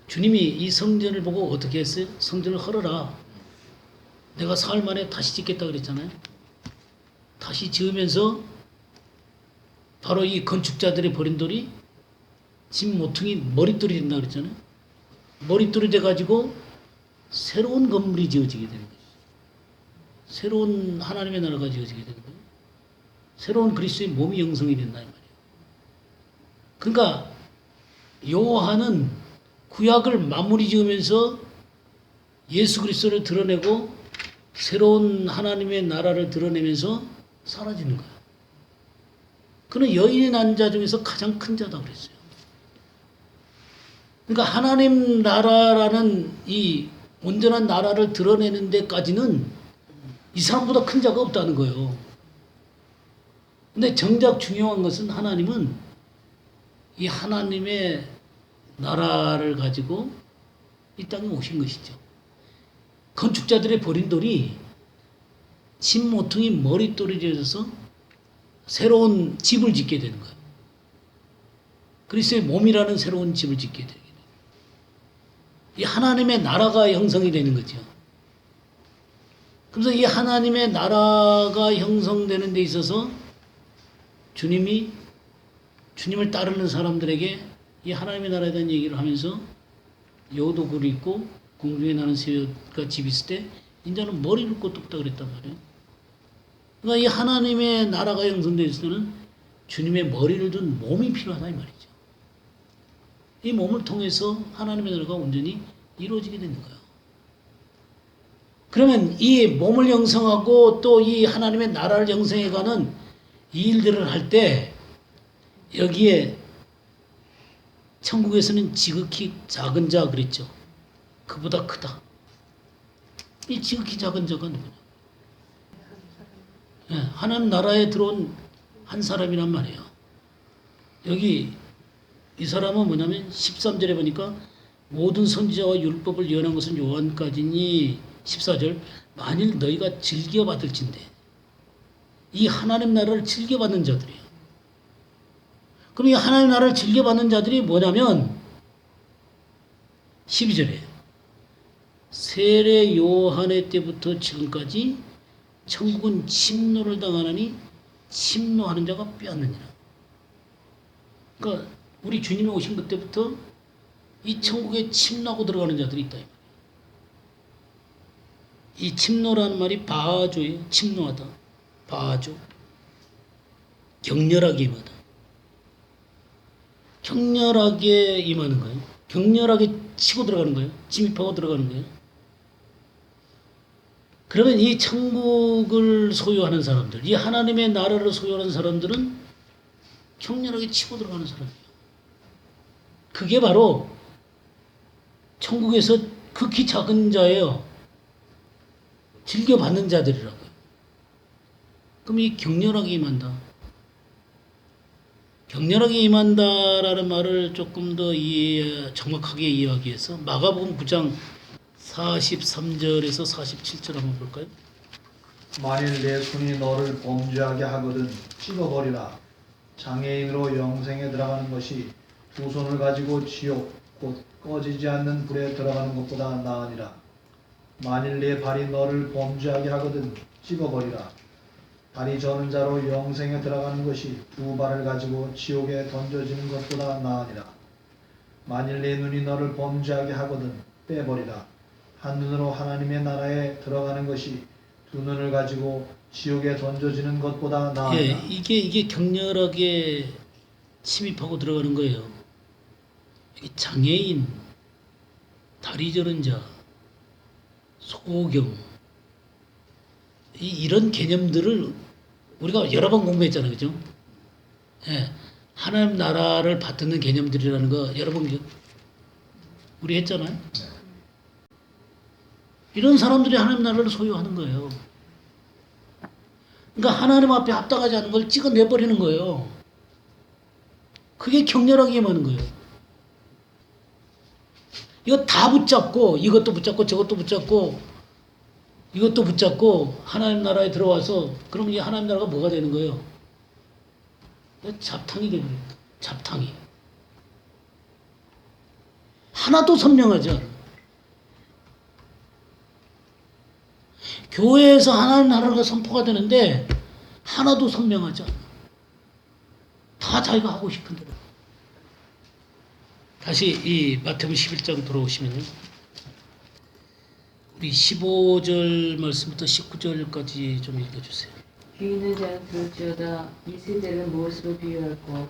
주님이 이 성전을 보고 어떻게 했어요? 성전을 헐어라. 내가 사흘 만에 다시 짓겠다 그랬잖아요. 다시 지으면서 바로 이 건축자들의 버린 돌이 집 모퉁이 머릿돌이 된다 그랬잖아요. 머릿돌이 돼가지고 새로운 건물이 지어지게 되는 거예요. 새로운 하나님의 나라가 지어지게 되는 거예요. 새로운 그리스도의 몸이 형성이 된다 이 말이에요. 그러니까 요한은 구약을 마무리 지으면서 예수 그리스도를 드러내고 새로운 하나님의 나라를 드러내면서 사라지는 거예요. 그는 여인이 난 자 중에서 가장 큰 자다 그랬어요. 그러니까 하나님 나라라는 이 온전한 나라를 드러내는 데까지는 이 사람보다 큰 자가 없다는 거예요. 근데 정작 중요한 것은 하나님은 이 하나님의 나라를 가지고 이 땅에 오신 것이죠. 건축자들의 버린 돌이 집 모퉁이 머릿돌이 되어서 새로운 집을 짓게 되는 거예요. 그리스도의 몸이라는 새로운 집을 짓게 되게 돼요. 이 하나님의 나라가 형성이 되는 거죠. 그래서 이 하나님의 나라가 형성되는 데 있어서 주님을 따르는 사람들에게 이 하나님의 나라에 대한 얘기를 하면서 여우도 굴이 있고 공중에 나는 새가 집 있을 때 인자는 머리를 꽂다 그랬단 말이에요. 그러니까 이 하나님의 나라가 형성되어 있을 때는 주님의 머리를 둔 몸이 필요하다 이 말이죠. 이 몸을 통해서 하나님의 나라가 온전히 이루어지게 되는 거예요. 그러면 이 몸을 형성하고 또 이 하나님의 나라를 형성해가는 이 일들을 할 때 여기에 천국에서는 지극히 작은 자 그랬죠. 그보다 크다. 이 지극히 작은 자가 누구냐? 하나님 나라에 들어온 한 사람이란 말이에요. 여기 이 사람은 뭐냐면 13절에 보니까 모든 선지자와 율법을 예언한 것은 요한까지니 14절 만일 너희가 즐겨받을진대. 이 하나님 나라를 즐겨받는 자들이에요. 그럼 이 하나님 나라를 즐겨받는 자들이 뭐냐면 12절에 세례 요한의 때부터 지금까지 천국은 침노를 당하나니 침노하는 자가 빼앗느니라. 그러니까 우리 주님이 오신 그때부터 이 천국에 침노하고 들어가는 자들이 있다. 이 침노라는 말이 바조예요. 침노하다. 바조. 격렬하게 임하다. 격렬하게 임하는 거예요. 격렬하게 치고 들어가는 거예요. 침입하고 들어가는 거예요. 그러면 이 천국을 소유하는 사람들, 이 하나님의 나라를 소유하는 사람들은 격렬하게 치고 들어가는 사람이에요. 그게 바로 천국에서 극히 작은 자예요. 즐겨받는 자들이라고요. 그럼 이 격렬하게 임한다. 격렬하게 임한다라는 말을 조금 더 정확하게 이해하기 위해서 마가복음 9장 43절에서 47절 한번 볼까요? 만일 내 손이 너를 범죄하게 하거든 찍어버리라. 장애인으로 영생에 들어가는 것이 두 손을 가지고 지옥 곧 꺼지지 않는 불에 들어가는 것보다 나으니라. 만일 내 발이 너를 범죄하게 하거든 찍어버리라. 발이 저는 자로 영생에 들어가는 것이 두 발을 가지고 지옥에 던져지는 것보다 나으니라. 만일 내 눈이 너를 범죄하게 하거든 빼버리라. 한 눈으로 하나님의 나라에 들어가는 것이 두 눈을 가지고 지옥에 던져지는 것보다 나으니라. 이게 격렬하게 침입하고 들어가는 거예요. 이게 장애인, 다리 저는 자, 소경, 이런 개념들을 우리가 여러 번 공부했잖아요, 그죠? 예, 하나님 나라를 받드는 개념들이라는 거 여러 번 우리 했잖아요. 이런 사람들이 하나님 나라를 소유하는 거예요. 그러니까 하나님 앞에 합당하지 않은 걸 찍어내버리는 거예요. 그게 격렬하게 임하는 거예요. 이거 다 붙잡고 이것도 붙잡고 저것도 붙잡고 이것도 붙잡고 하나님 나라에 들어와서 그럼 이 하나님 나라가 뭐가 되는 거예요? 잡탕이 되는 거예요. 잡탕이. 하나도 선명하지 않아. 교회에서 하나님 나라가 선포가 되는데 하나도 선명하지 않아. 다 자기가 하고 싶은 대로. 다시 이 마태복음 11장 돌아오시면요. 우리 15절 말씀부터 19절까지 좀 읽어주세요. 귀 있는 자는 들을지어다. 이 세대를 무엇으로 비유할꼬?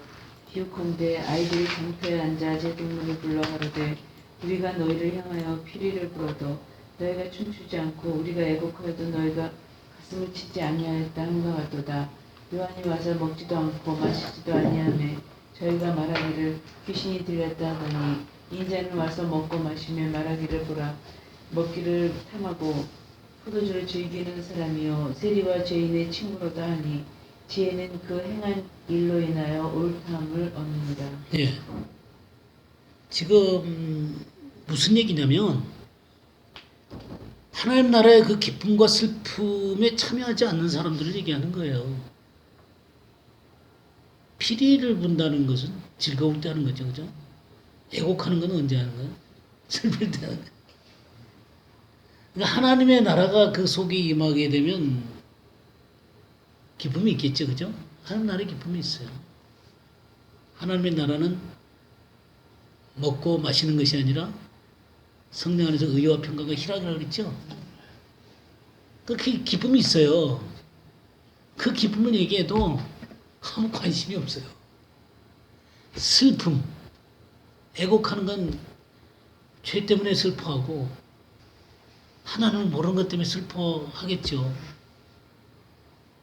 기웃건대 아이들이 장터에 앉아 제동물을 불러 가로되 우리가 너희를 향하여 피리를 불어도 너희가 춤추지 않고 우리가 애곡하여도 너희가 가슴을 치지 아니하였다 한것 같도다. 요한이 와서 먹지도 않고 마시지도 아니하며 저희가 말하기를 귀신이 들렸다 하더니 인자는 와서 먹고 마시며 말하기를 보라. 먹기를 탐하고 포도주를 즐기는 사람이요 세리와 죄인의 친구로다 하니 지혜는 그 행한 일로 인하여 옳다함을 얻느니라. 예. 지금 무슨 얘기냐면 하나님 나라의 그 기쁨과 슬픔에 참여하지 않는 사람들을 얘기하는 거예요. 피리를 분다는 것은 즐거울 때 하는 거죠, 그죠? 애곡하는 건 언제 하는 거예요? 슬플 때 하는 거예요. 그러니까 하나님의 나라가 그 속에 임하게 되면 기쁨이 있겠죠, 그죠? 하나님 나라의 기쁨이 있어요. 하나님의 나라는 먹고 마시는 것이 아니라 성령 안에서 의와 평강과 희락이라고 그랬죠? 그 기쁨이 있어요. 그 기쁨을 얘기해도 아무 관심이 없어요. 슬픔, 애곡하는 건 죄 때문에 슬퍼하고 하나님을 모르는 것 때문에 슬퍼하겠죠.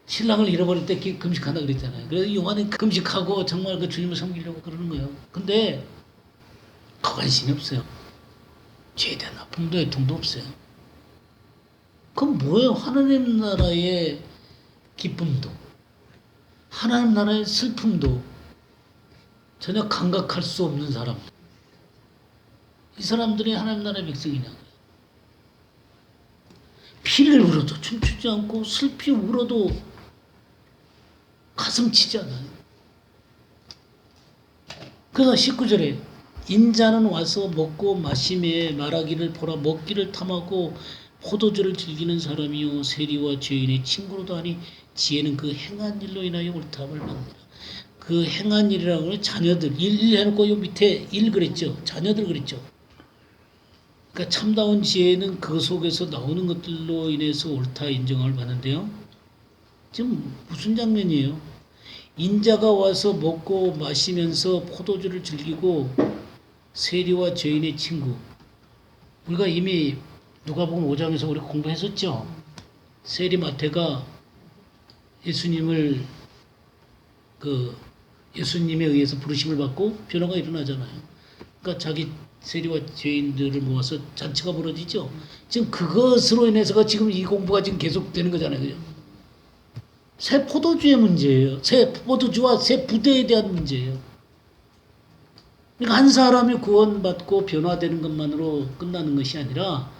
신랑을 잃어버릴 때 금식한다 그랬잖아요. 그래서 요한은 금식하고 정말 그 주님을 섬기려고 그러는 거예요. 근데 관심이 없어요. 죄에 대한 아픔도 애통도 없어요. 그럼 뭐예요? 하나님 나라의 기쁨도 하나님 나라의 슬픔도 전혀 감각할 수 없는 사람. 이 사람들이 하나님 나라의 백성이냐고요. 피를 울어도 춤추지 않고 슬피 울어도 가슴 치지 않아요. 그래서 19절에 인자는 와서 먹고 마시며 말하기를 보라. 먹기를 탐하고 포도주를 즐기는 사람이요 세리와 죄인의 친구로도 하니 지혜는 그 행한 일로 인하여 옳다함을 받느니라. 그 행한 일이라고 하면 자녀들, 일 해놓고 요 밑에 일 그랬죠. 자녀들 그랬죠. 그러니까 참다운 지혜는 그 속에서 나오는 것들로 인해서 옳다 인정을 받는데요. 지금 무슨 장면이에요? 인자가 와서 먹고 마시면서 포도주를 즐기고 세리와 죄인의 친구. 우리가 이미 누가복음 5장에서 우리 공부했었죠. 세리 마태가 예수님을 예수님에 의해서 부르심을 받고 변화가 일어나잖아요. 그러니까 자기 세리와 죄인들을 모아서 잔치가 벌어지죠. 지금 그것으로 인해서가 지금 이 공부가 지금 계속되는 거잖아요. 그죠? 새 포도주의 문제예요. 새 포도주와 새 부대에 대한 문제예요. 그러니까 한 사람이 구원받고 변화되는 것만으로 끝나는 것이 아니라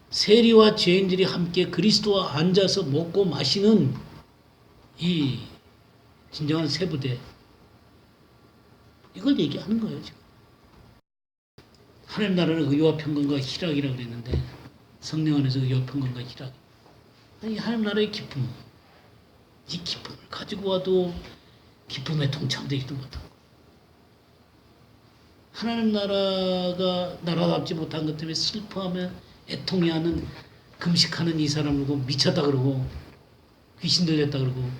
세리와 죄인들이 함께 그리스도와 앉아서 먹고 마시는 이 진정한 새 부대. 이걸 얘기하는 거예요, 지금. 하나님 나라는 의와 평강과 희락이라고 그랬는데 성령 안에서 의와 평강과 희락. 이 하나님 나라의 기쁨. 이 기쁨을 가지고 와도 기쁨에 동참되지도 못하고 하나님 나라가 나라답지 못한 것 때문에 슬퍼하며 애통해하는 금식하는 이 사람을 보고 미쳤다 그러고 귀신 들렸다 그러고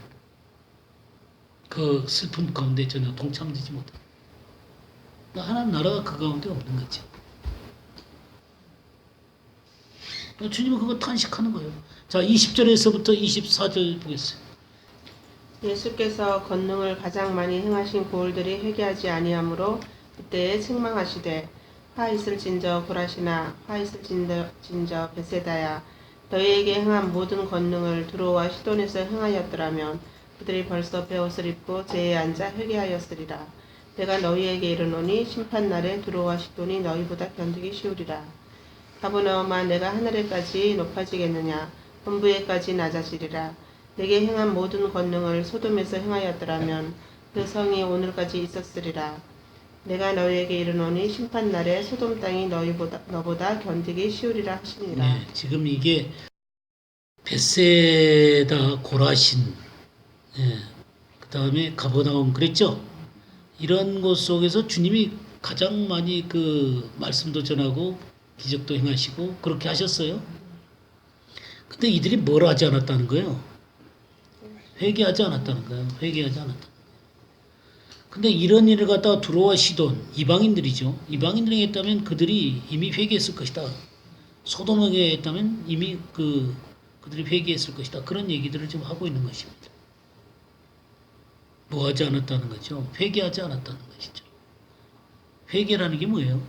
그 슬픔 가운데 전혀 동참되지 못하고 하나님 나라가 그 가운데 없는 거죠. 주님은 그거 탄식하는 거예요. 자, 20절에서부터 24절 보겠어요. 예수께서 권능을 가장 많이 행하신 고을들이 회개하지 아니하므로 그때에 책망하시되 화 있을진저 고라시나 화 있을진저 베세다야 너희에게 행한 모든 권능을 두로와 시돈에서 행하였더라면 그들이 벌써 베옷을 입고 제에 앉아 회개하였으리라. 내가 너희에게 이르노니 심판날에 두로와 시돈이 너희보다 견디기 쉬우리라. 가버나움아 내가 하늘에까지 높아지겠느냐 본부에까지 낮아지리라. 내게 행한 모든 권능을 소돔에서 행하였더라면 그 성이 오늘까지 있었으리라. 내가 너희에게 이르노니 심판날에 소돔 땅이 너보다 견디기 쉬우리라 하시니라. 네, 지금 이게 벳세다 고라신, 그 다음에 가버나움 그랬죠. 이런 곳 속에서 주님이 가장 많이 그 말씀도 전하고 기적도 행하시고 그렇게 하셨어요. 근데 이들이 뭘 하지 않았다는 거예요? 회개하지 않았다는 거예요. 회개하지 않았다. 근데 이런 일을 갖다가 두로와 시돈, 이방인들이죠. 이방인들에게 했다면 그들이 이미 회개했을 것이다. 소돔에게 했다면 이미 그들이 회개했을 것이다. 그런 얘기들을 지금 하고 있는 것입니다. 뭐 하지 않았다는 거죠? 회개하지 않았다는 것이죠. 회개라는 게 뭐예요?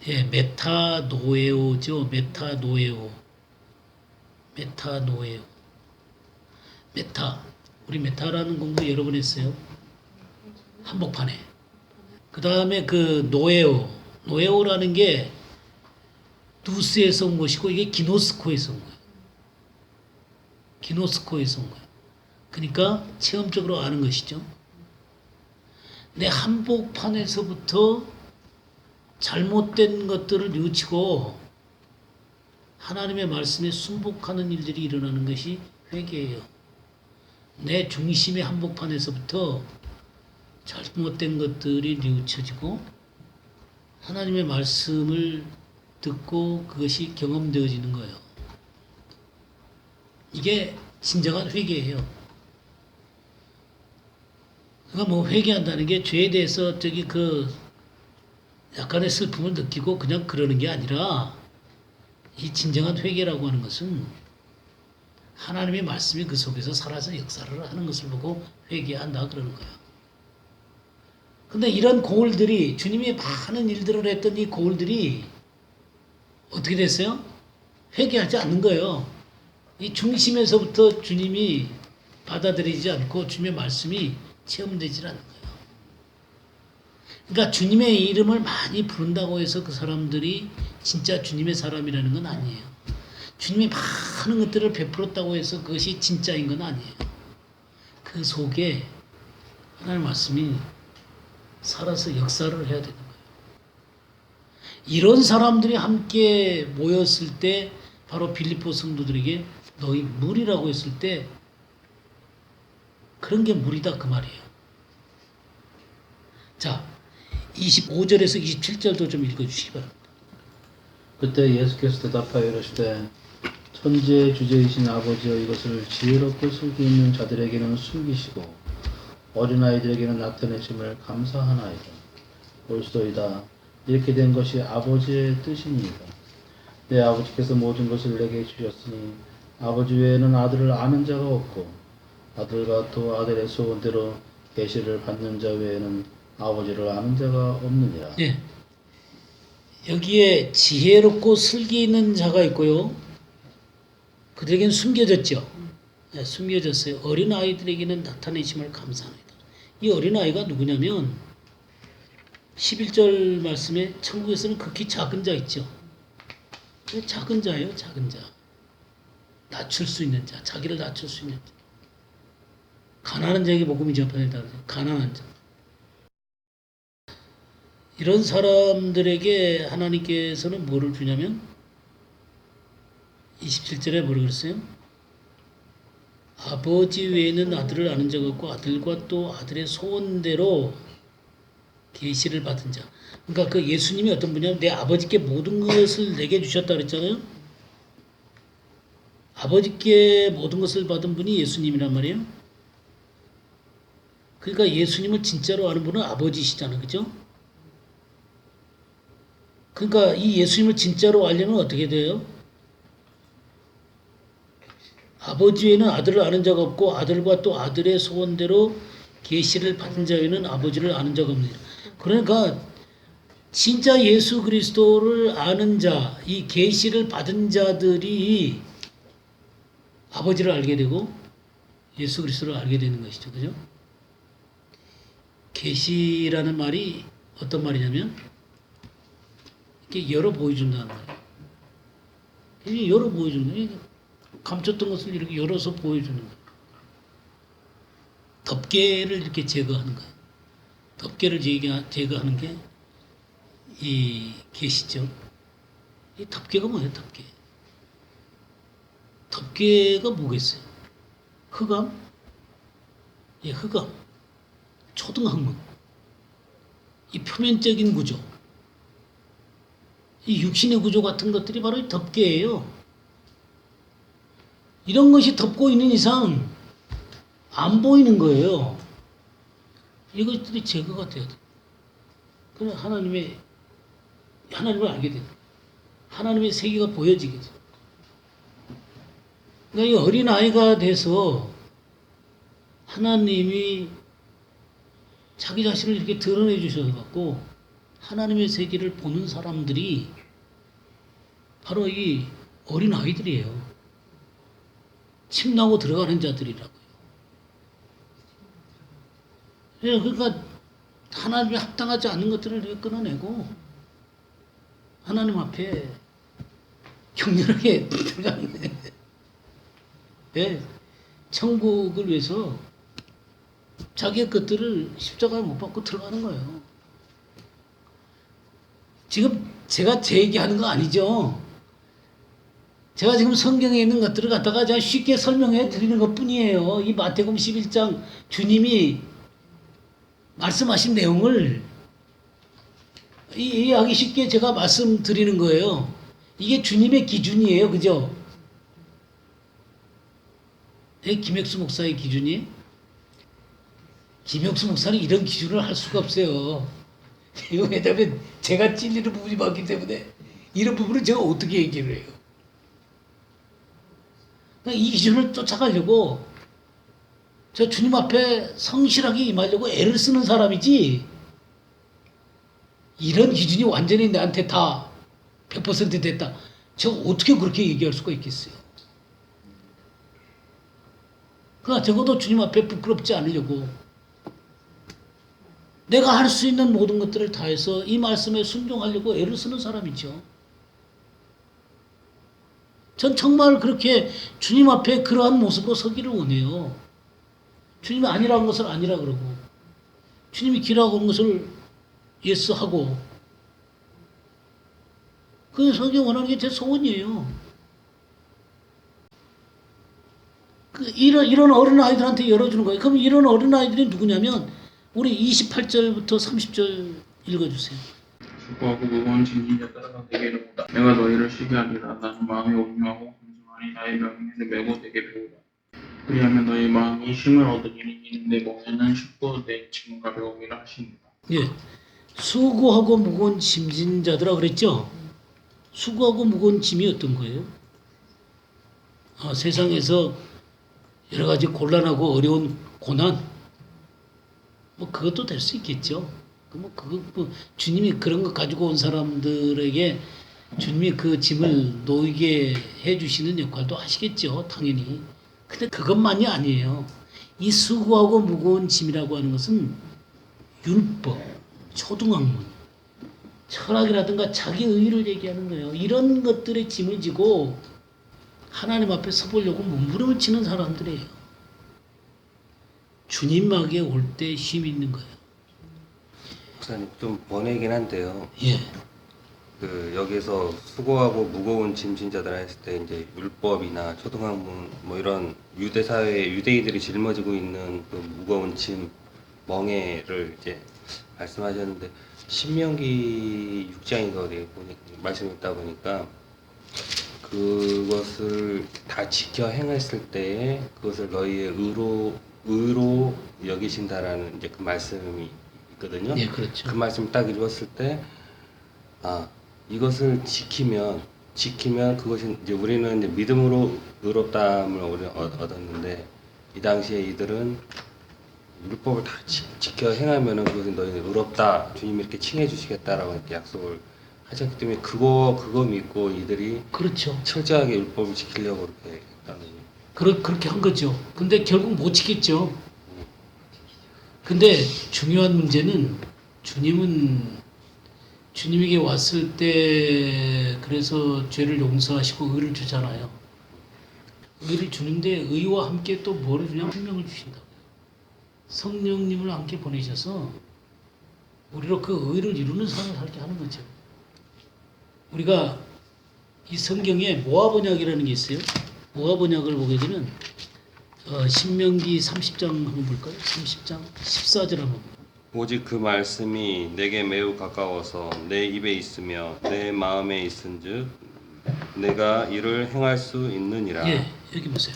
예, 메타노에오죠. 메타노에오. 우리 메타라는 공부 여러 번 했어요. 한복판에. 그 다음에 그 노에오라는 게 누스에서 온 것이고 이게 기노스코에서 온 거예요. 기노스코에서 온 거예요. 그러니까 체험적으로 아는 것이죠. 내 한복판에서부터 잘못된 것들을 뉘우치고 하나님의 말씀에 순복하는 일들이 일어나는 것이 회개예요. 내 중심의 한복판에서부터 잘못된 것들이 뉘우쳐지고 하나님의 말씀을 듣고 그것이 경험되어지는 거예요. 이게 진정한 회개예요. 그러니까 뭐 회개한다는 게 죄에 대해서 약간의 슬픔을 느끼고 그냥 그러는 게 아니라 이 진정한 회개라고 하는 것은 하나님의 말씀이 그 속에서 살아서 역사를 하는 것을 보고 회개한다 그러는 거예요. 근데 이런 고을들이 주님이 많은 일들을 했던 이 고을들이 어떻게 됐어요? 회개하지 않는 거예요. 이 중심에서부터 주님이 받아들이지 않고 주님의 말씀이 체험되지 않는 거예요. 그러니까 주님의 이름을 많이 부른다고 해서 그 사람들이 진짜 주님의 사람이라는 건 아니에요. 주님이 많은 것들을 베풀었다고 해서 그것이 진짜인 건 아니에요. 그 속에 하나님의 말씀이 살아서 역사를 해야 되는 거예요. 이런 사람들이 함께 모였을 때 바로 빌립보 성도들에게 너희 물이라고 했을 때 그런 게 물이다 그 말이에요. 자, 25절에서 27절도 좀 읽어주시기 바랍니다. 그때 예수께서 대답하여 이르시되 천지의 주제이신 아버지여 이것을 지혜롭게 숨기는 자들에게는 숨기시고 어린아이들에게는 나타내심을 감사하나이다. 옳소이다. 이렇게 된 것이 아버지의 뜻입니다. 내 아버지께서 모든 것을 내게 주셨으니 아버지 외에는 아들을 아는 자가 없고 아들과 또 아들의 소원대로 계시를 받는 자 외에는 아버지를 아는 자가 없느니라. 네. 여기에 지혜롭고 슬기 있는 자가 있고요. 그들에게는 숨겨졌죠. 네, 숨겨졌어요. 어린아이들에게는 나타내심을 감사합니다. 이 어린아이가 누구냐면 11절 말씀에 천국에서는 극히 작은 자 있죠. 작은 자예요. 작은 자. 낮출 수 있는 자. 자기를 낮출 수 있는 자. 가난한 자에게 복음이 전파된다. 가난한 자. 이런 사람들에게 하나님께서는 뭐를 주냐면 27절에 뭐라고 그랬어요? 아버지 외에는 아들을 아는 자가 없고 아들과 또 아들의 소원대로 계시를 받은 자. 그러니까 그 예수님이 어떤 분이냐면 내 아버지께 모든 것을 내게 주셨다 그랬잖아요. 아버지께 모든 것을 받은 분이 예수님이란 말이에요. 그러니까 예수님을 진짜로 아는 분은 아버지시잖아요. 그죠? 그러니까 이 예수님을 진짜로 알려면 어떻게 돼요? 아버지 외에는 아들을 아는 자가 없고 아들과 또 아들의 소원대로 계시를 받은 자 외에는 아버지를 아는 자가 없느니라. 그러니까 진짜 예수 그리스도를 아는 자, 이 계시를 받은 자들이 아버지를 알게 되고 예수 그리스도를 알게 되는 것이죠. 그죠? 계시라는 말이 어떤 말이냐면 이렇게 열어 보여준다는 거예요. 이게 열어 보여주는 거예요. 감췄던 것을 이렇게 열어서 보여주는 거예요. 덮개를 이렇게 제거하는 거예요. 덮개를 제거하는 게 이 계시죠. 이 덮개가 뭐예요? 덮개. 덮개가 뭐겠어요? 흑암? 예, 흑암. 초등학문. 이 표면적인 구조. 이 육신의 구조 같은 것들이 바로 이 덮개예요. 이런 것이 덮고 있는 이상 안 보이는 거예요. 이것들이 제거가 돼야 돼. 그래 하나님을 알게 돼. 하나님의 세계가 보여지게 돼. 그러니까 이 어린 아이가 돼서 하나님이 자기 자신을 이렇게 드러내 주셔서 갖고 하나님의 세계를 보는 사람들이 바로 이 어린 아이들이에요. 침나고 들어가는 자들이라고요. 그러니까 하나님이 합당하지 않는 것들을 이렇게 끊어내고 하나님 앞에 격렬하게 예, 천국을 위해서 자기의 것들을 십자가에 못 박고 들어가는 거예요. 지금 제가 제 얘기하는 거 아니죠. 제가 지금 성경에 있는 것들을 갖다가 제가 쉽게 설명해 드리는 것 뿐이에요. 이 마태복음 11장 주님이 말씀하신 내용을 이해하기 쉽게 제가 말씀드리는 거예요. 이게 주님의 기준이에요. 그죠? 김혁수 목사의 기준이? 김혁수 목사는 이런 기준을 할 수가 없어요. 왜냐하면 제가 찔리는 부분이 많기 때문에 이런 부분은 제가 어떻게 얘기를 해요. 이 기준을 쫓아가려고 저 주님 앞에 성실하게 임하려고 애를 쓰는 사람이지 이런 기준이 완전히 나한테 다 100% 됐다. 제가 어떻게 그렇게 얘기할 수가 있겠어요. 그러나 적어도 주님 앞에 부끄럽지 않으려고 내가 할 수 있는 모든 것들을 다해서 이 말씀에 순종하려고 애를 쓰는 사람이죠. 전 정말 그렇게 주님 앞에 그러한 모습으로 서기를 원해요. 주님이 아니라는 것을 아니라 그러고 주님이 기라고 하는 것을 예스하고 그 서기 원하는 게 제 소원이에요. 이런 어린 아이들한테 열어주는 거예요. 그럼 이런 어린 아이들이 누구냐면 우리 28절부터 30절 읽어주세요. 수고하고 무거운 짐진 자들아 내게 이르노라. 내가 너희를 쉬게 하리라. 나는 마음이 온유하고 겸손하니 나의 명령을 메고 내게 배우라. 그리하면 너희 마음이 쉼을 얻으리니 내 몸에는 쉽고 내 짐과 배움이라 하시니라. 예, 수고하고 무거운 짐진 자들아 그랬죠? 수고하고 무거운 짐이 어떤 거예요? 세상에서 여러 가지 곤란하고 어려운 고난, 뭐 그것도 될 수 있겠죠. 주님이 그런 거 가지고 온 사람들에게 주님이 그 짐을 놓이게 해주시는 역할도 하시겠죠, 당연히. 근데 그것만이 아니에요. 이 수고하고 무거운 짐이라고 하는 것은 율법, 초등학문, 철학이라든가 자기 의의를 얘기하는 거예요. 이런 것들의 짐을 지고 하나님 앞에 서보려고 몸부림을 치는 사람들이에요. 주님에게 올 때 힘이 있는 거예요. 목사님 좀 번외긴 한데요. 예. 여기서 수고하고 무거운 짐 진 자들 했을 때 이제 율법이나 초등학문 뭐 이런 유대 사회에 유대인들이 짊어지고 있는 그 무거운 짐 멍에를 이제 말씀하셨는데 신명기 6장인가 어디 보니 말씀이 있다 보니까 그것을 다 지켜 행했을 때에 그것을 너희의 의로 여기신다라는 이제 그 말씀이 있거든요. 네, 그렇죠. 그 말씀 딱 읽었을 때 이것을 지키면 그것이 이제 우리는 이제 믿음으로 의롭다함을 우리 얻었는데 이 당시에 이들은 율법을 다 지켜 행하면은 그것은 너희는 의롭다 주님이 이렇게 칭해 주시겠다라고 이렇게 약속을 하셨기 때문에 그거 믿고 이들이 그렇죠. 철저하게 율법을 지키려고 이렇게 했다는 거예요. 그렇게 한 거죠. 근데 결국 못 지켰죠. 근데 중요한 문제는 주님에게 왔을 때 그래서 죄를 용서하시고 의를 주잖아요. 의를 주는데 의와 함께 또 뭐를 주냐면 생명을 주신다고요. 성령님을 함께 보내셔서 우리로 그 의를 이루는 삶을 살게 하는 거죠. 우리가 이 성경에 모압 언약이라는 게 있어요. 모압 언약을 보게 되면 신명기 30장 한번 볼까요? 30장 14절 한번 볼까요? 오직 그 말씀이 내게 매우 가까워서 내 입에 있으며 내 마음에 있은즉 내가 이를 행할 수 있느니라. 예, 여기 보세요.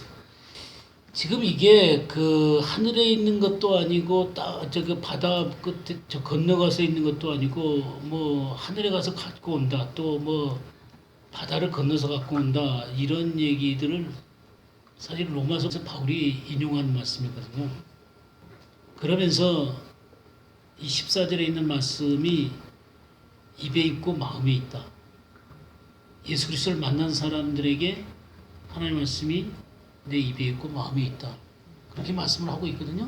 지금 이게 그 하늘에 있는 것도 아니고 저기 바다 끝에 저 건너가서 있는 것도 아니고 뭐 하늘에 가서 갖고 온다 또 뭐 바다를 건너서 갖고 온다 이런 얘기들을 사실 로마서에서 바울이 인용한 말씀이거든요. 그러면서 이 14절에 있는 말씀이 입에 있고 마음에 있다. 예수 그리스도를 만난 사람들에게 하나님의 말씀이 내 입에 있고 마음에 있다. 그렇게 말씀을 하고 있거든요.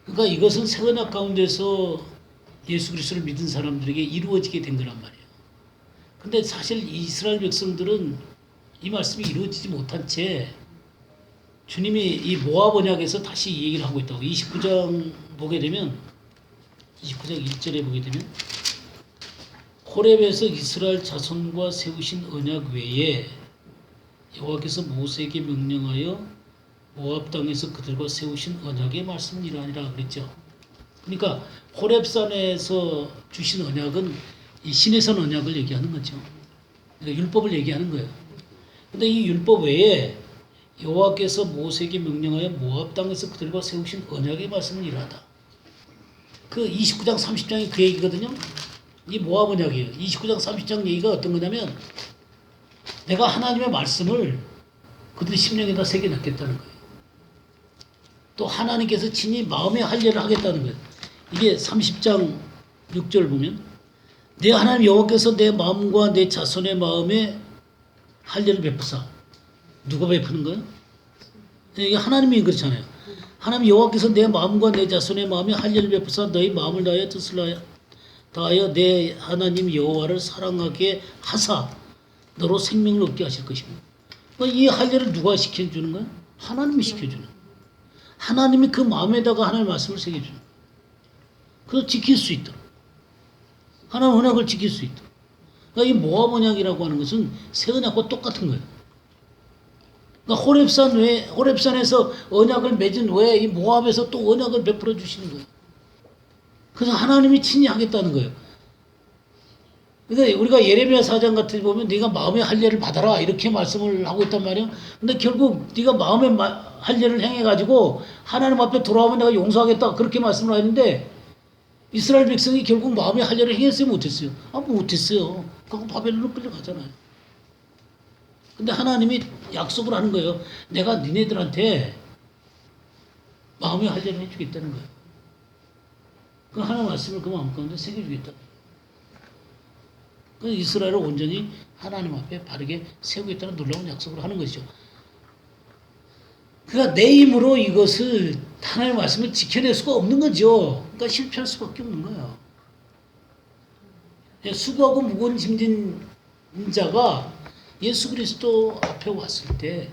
그러니까 이것은 새 언약 가운데서 예수 그리스도를 믿은 사람들에게 이루어지게 된 거란 말이에요. 근데 사실 이스라엘 백성들은 이 말씀이 이루어지지 못한 채 주님이 이 모압 언약에서 다시 이 얘기를 하고 있다고. 29장 보게 되면 29장 1절에 보게 되면 호렙에서 이스라엘 자손과 세우신 언약 외에 여호와께서 모세에게 명령하여 모압 땅에서 그들과 세우신 언약의 말씀은 이러하니라 그랬죠. 그러니까 호렙산에서 주신 언약은 이 시내산 언약을 얘기하는 거죠. 그러니까 율법을 얘기하는 거예요. 근데 이 율법 외에 여호와께서 모세에게 명령하여 모압 땅에서 그들과 세우신 언약의 말씀은 이러하다. 그 29장 30장이 그 얘기거든요. 이 모압 언약이에요. 29장 30장 얘기가 어떤 거냐면 내가 하나님의 말씀을 그들의 심령에다 새겨넣겠다는 거예요. 또 하나님께서 친히 마음에 할례를 하겠다는 거예요. 이게 30장 6절 보면 내 하나님 여호와께서 내 마음과 내 자손의 마음에 할례를 베푸사. 누가 베푸는 거예요? 이게 하나님이 그렇잖아요. 하나님 여호와께서 내 마음과 내 자손의 마음에 할례를 베푸사 너희 마음을 다하여 뜻을 다하여 내 하나님 여호와를 사랑하게 하사 너로 생명을 얻게 하실 것입니다. 이 할례를 누가 시켜주는 거예요? 하나님이 시켜주는 거예요. 하나님이 그 마음에다가 하나님의 말씀을 새겨주는 거예요. 그래서 지킬 수 있도록. 하나님 언약을 지킬 수 있도록. 그러니까 이 모압 언약이라고 하는 것은 새 언약과 똑같은 거예요. 그러니까 호렙산에서 언약을 맺은 후에 이 모압에서 또 언약을 베풀어 주시는 거예요. 그래서 하나님이 친히 하겠다는 거예요. 그러니까 우리가 예레미야 4장 같은 데 보면 네가 마음의 할례를 받아라 이렇게 말씀을 하고 있단 말이에요. 근데 결국 네가 마음의 할례를 행해가지고 하나님 앞에 돌아오면 내가 용서하겠다 그렇게 말씀을 하는데 이스라엘 백성이 결국 마음의 할례를 행했어요, 못했어요? 못했어요. 그거 바벨론으로 끌려가잖아요. 근데 하나님이 약속을 하는 거예요. 내가 니네들한테 마음의 할례를 해주겠다는 거예요. 그 하나님 말씀을 그 마음 가운데 새겨주겠다. 그 이스라엘을 온전히 하나님 앞에 바르게 세우겠다는 놀라운 약속을 하는 것이죠. 그러니까 내 힘으로 이것을 하나님의 말씀을 지켜낼 수가 없는 거죠. 그러니까 실패할 수밖에 없는 거예요. 수고하고 무거운 짐진 자가 예수 그리스도 앞에 왔을 때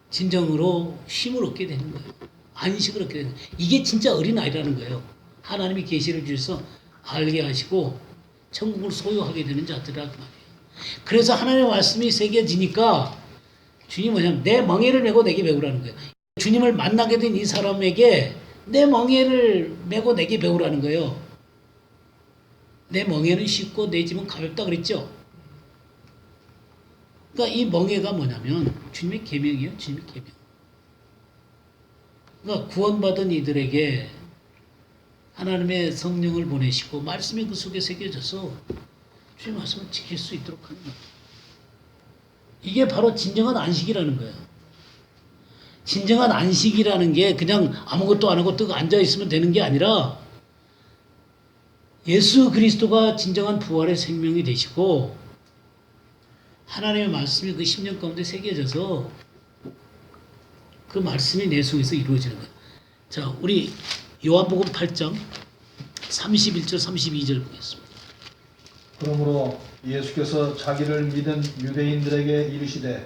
진정으로 힘을 얻게 되는 거예요. 안식을 얻게 되는 거예요. 이게 진짜 어린아이라는 거예요. 하나님이 계시를 주셔서 알게 하시고 천국을 소유하게 되는 자들이란 말이에요. 그래서 하나님의 말씀이 새겨지니까 주님이 뭐냐면 내 멍에를 메고 내게 배우라는 거예요. 주님을 만나게 된 이 사람에게 내 멍에를 메고 내게 배우라는 거예요. 내 멍에는 쉽고 내 짐은 가볍다 그랬죠. 그러니까 이 멍에가 뭐냐면 주님의 계명이에요. 주님의 계명. 그러니까 구원받은 이들에게 하나님의 성령을 보내시고 말씀이 그 속에 새겨져서 주의 말씀을 지킬 수 있도록 하는 거예요. 이게 바로 진정한 안식이라는 거예요. 진정한 안식이라는 게 그냥 아무것도 안 하고 뜨고 앉아있으면 되는 게 아니라 예수 그리스도가 진정한 부활의 생명이 되시고 하나님의 말씀이 그 10년 가운데 새겨져서 그 말씀이 내 속에서 이루어지는 거예요. 자, 우리 요한복음 8장 31절 32절 보겠습니다. 그러므로 예수께서 자기를 믿은 유대인들에게 이르시되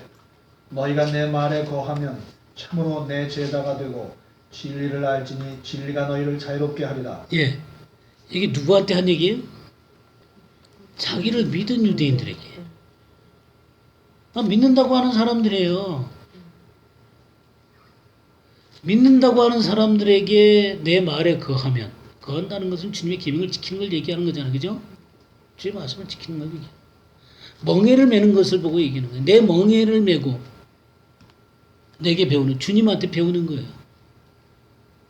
너희가 내 말에 거하면 참으로 내 제자가 되고 진리를 알지니 진리가 너희를 자유롭게 하리라. 예, 이게 누구한테 한 얘기예요? 자기를 믿은 유대인들에게. 믿는다고 하는 사람들이에요. 믿는다고 하는 사람들에게 내 말에 거하면, 거한다는 것은 주님의 계명을 지키는 걸 얘기하는 거잖아요. 그죠? 주의 말씀을 지키는 걸 얘기해요. 멍에를 메는 것을 보고 얘기하는 거예요. 내 멍에를 메고 내게 배우는, 주님한테 배우는 거예요.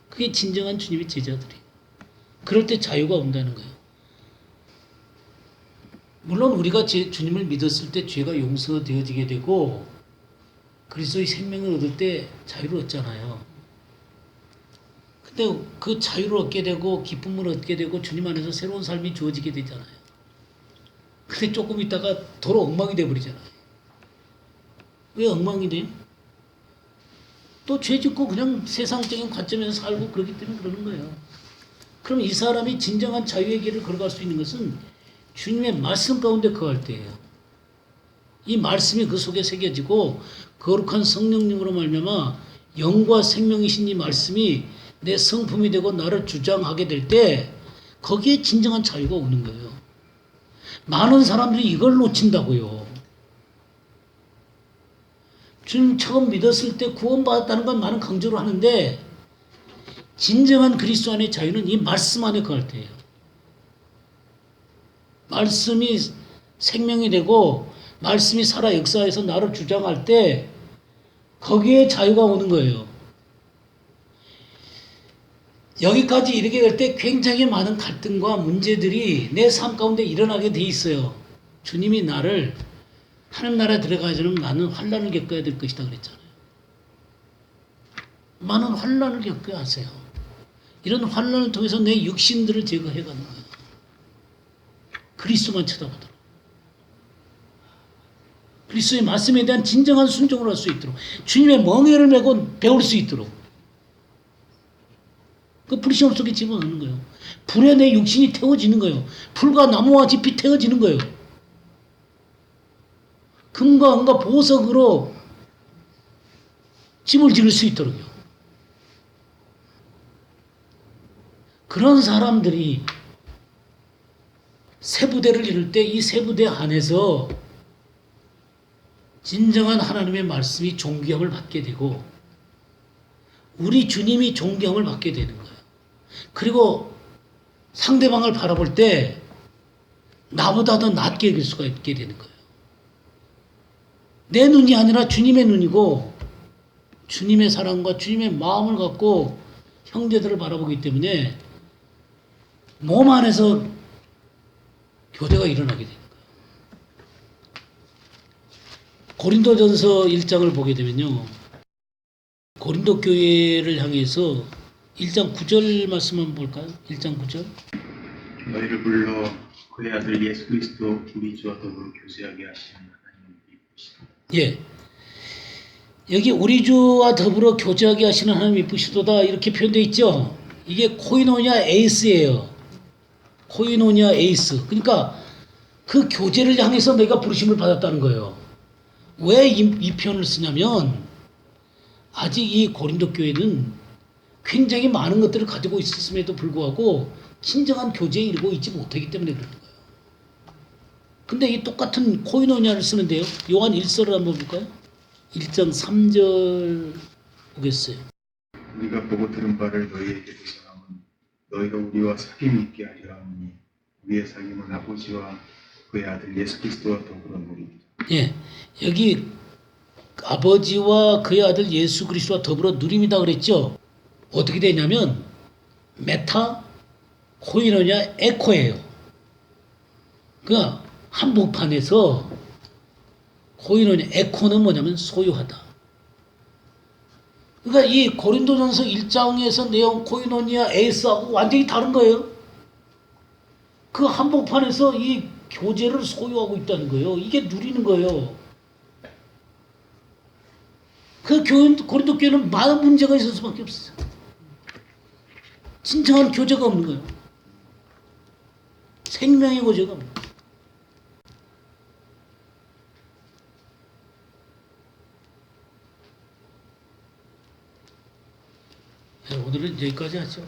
그게 진정한 주님의 제자들이에요. 그럴 때 자유가 온다는 거예요. 물론 우리가 주님을 믿었을 때 죄가 용서되어지게 되고 그리스도의 생명을 얻을 때 자유를 얻잖아요. 근데 그 자유를 얻게 되고 기쁨을 얻게 되고 주님 안에서 새로운 삶이 주어지게 되잖아요. 근데 조금 있다가 도로 엉망이 돼버리잖아요. 왜 엉망이 돼요? 또 죄 짓고 그냥 세상적인 관점에서 살고 그러기 때문에 그러는 거예요. 그럼 이 사람이 진정한 자유의 길을 걸어갈 수 있는 것은 주님의 말씀 가운데 거할 때예요. 이 말씀이 그 속에 새겨지고 거룩한 성령님으로 말미암아 영과 생명이신 이 말씀이 내 성품이 되고 나를 주장하게 될 때 거기에 진정한 자유가 오는 거예요. 많은 사람들이 이걸 놓친다고요. 주님 처음 믿었을 때 구원받았다는 건 많은 강조를 하는데 진정한 그리스도 안의 자유는 이 말씀 안에 거할 때예요. 말씀이 생명이 되고 말씀이 살아 역사해서 나를 주장할 때 거기에 자유가 오는 거예요. 여기까지 이르게 될 때 굉장히 많은 갈등과 문제들이 내 삶 가운데 일어나게 돼 있어요. 주님이 나를 하나님 나라에 들어가기 전에 많은 환난을 겪어야 될 것이다 그랬잖아요. 많은 환난을 겪어야 하세요. 이런 환난을 통해서 내 육신들을 제거해 가는 거예요. 그리스도만 쳐다보도록. 그리스도의 말씀에 대한 진정한 순종을 할 수 있도록. 주님의 멍에를 메고 배울 수 있도록. 그 불시험 속에 집어넣는 거예요. 불에 내 육신이 태워지는 거예요. 불과 나무와 짚이 태워지는 거예요. 금과 은과 보석으로 집을 지을 수 있도록요. 그런 사람들이 세부대를 이룰 때 이 세부대 안에서 진정한 하나님의 말씀이 존귀함을 받게 되고 우리 주님이 존귀함을 받게 되는 거예요. 그리고 상대방을 바라볼 때 나보다 더 낮게 여길 수가 있게 되는 거예요. 내 눈이 아니라 주님의 눈이고 주님의 사랑과 주님의 마음을 갖고 형제들을 바라보기 때문에 몸 안에서 교제가 일어나게 되는 거예요. 고린도전서 1장을 보게 되면요. 고린도 교회를 향해서 1장 9절 말씀 한번 볼까요? 1장 9절. 너희를 불러 그의 아들 예수 그리스도 우리 주와 더불어 교제하게 하시는 하나님을 이쁘시다. 예. 여기 우리 주와 더불어 교제하게 하시는 하나님 이쁘시도다 이렇게 표현되어 있죠. 이게 코이노니아 에이스예요. 코이노니아 에이스. 그러니까 그 교제를 향해서 내가 부르심을 받았다는 거예요. 왜 이 표현을 쓰냐면 아직 이 고린도 교회는 굉장히 많은 것들을 가지고 있었음에도 불구하고 진정한 교제에 이르고 있지 못하기 때문에 그러는 거예요. 근데 이 똑같은 코이노니아를 쓰는데요. 요한 1서를 한번 볼까요? 1장 3절 보겠어요. 우리가 보고 들은 바를 너희에게 전하면 너희가 우리와 사귐이 있게 하리라 하니 우리의 사귐은 아버지와 그의 아들 예수 그리스도와 더불어 누립니다. 예, 여기 아버지와 그의 아들 예수 그리스도와 더불어 누림이다 그랬죠. 어떻게 되냐면 메타, 코이노니아, 에코예요. 그러니까 한복판에서 코이노니아, 에코는 뭐냐면 소유하다. 그러니까 이 고린도전서 1장에서 내용 코이노니아, 에이스하고 완전히 다른 거예요. 그 한복판에서 이 교제를 소유하고 있다는 거예요. 이게 누리는 거예요. 그 고린도 교회는 많은 문제가 있을 수밖에 없어요. 진정한 교제가 없는 거예요. 생명의 교제가 없는 거예요. 오늘은 여기까지 하죠.